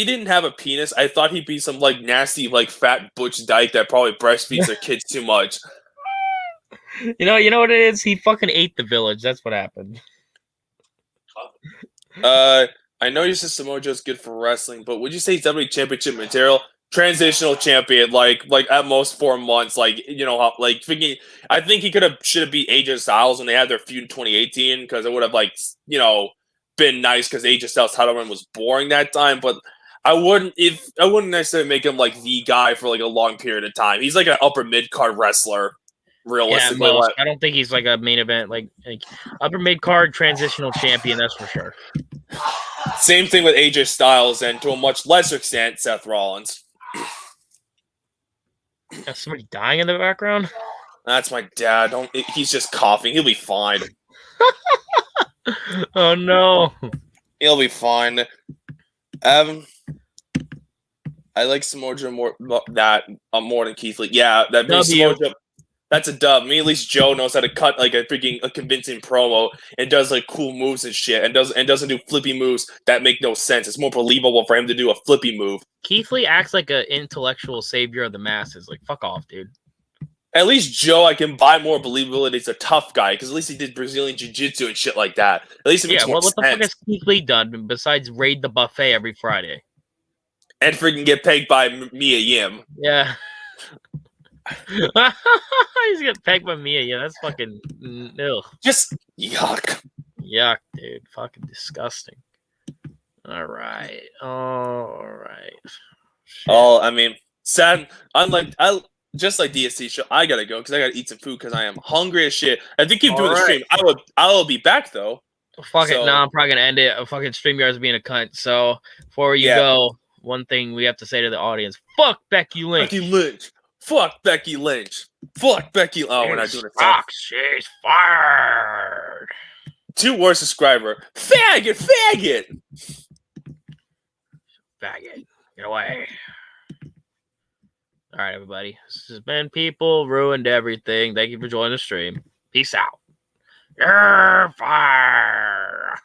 S2: didn't have a penis, I thought he'd be some like nasty like fat butch dyke that probably breastfeeds their kids too much.
S1: You know what it is? He fucking ate the village. That's what happened.
S2: I know you said Samoa Joe's good for wrestling, but would you say he's WWE Championship material? Transitional champion, like at most 4 months, thinking. I think he should have beat AJ Styles when they had their feud in 2018 because it would have been nice because AJ Styles' title run was boring that time. But I wouldn't necessarily make him like the guy for like a long period of time. He's like an upper mid card wrestler. Realistically,
S1: yeah, I don't think he's like a main event like upper mid card transitional champion. That's for sure.
S2: Same thing with AJ Styles, and to a much lesser extent, Seth Rollins.
S1: Is somebody dying in the background?
S2: That's my dad. He's just coughing. He'll be fine.
S1: Oh no.
S2: He'll be fine. I like Samoa Joe more than Keith Lee. Yeah, that means Samoa Joe. That's a dub. I mean, at least Joe knows how to cut like a convincing promo and does like cool moves and shit, and doesn't do flippy moves that make no sense. It's more believable for him to do a flippy move.
S1: Keith Lee acts like an intellectual savior of the masses. Like, fuck off, dude.
S2: At least Joe, I can buy more believability as a tough guy because at least he did Brazilian Jiu-Jitsu and shit like that. At least it makes more sense.
S1: What the fuck has Keith Lee done besides raid the buffet every Friday?
S2: And freaking get pegged by Mia Yim.
S1: Yeah. He's getting pegged by Mia. Yeah, that's fucking ugh.
S2: Just yuck.
S1: Yuck, dude. Fucking disgusting. All right. Shit.
S2: Oh, I mean, sad. Just like DST show, I gotta go because I gotta eat some food because I am hungry as shit. I think keep doing the stream. I will be back though.
S1: Fuck it. Nah, I'm probably gonna end it. Fucking StreamYard's being a cunt. So before you go, one thing we have to say to the audience: fuck Becky Lynch.
S2: Becky Lynch. Fuck Becky Lynch. Fuck Becky. Oh, we're not doing it.
S1: Fuck, she's fired. 2
S2: worst subscriber. Faggot.
S1: Get away. All right, everybody. This has been People Ruined Everything. Thank you for joining the stream. Peace out. You're fired.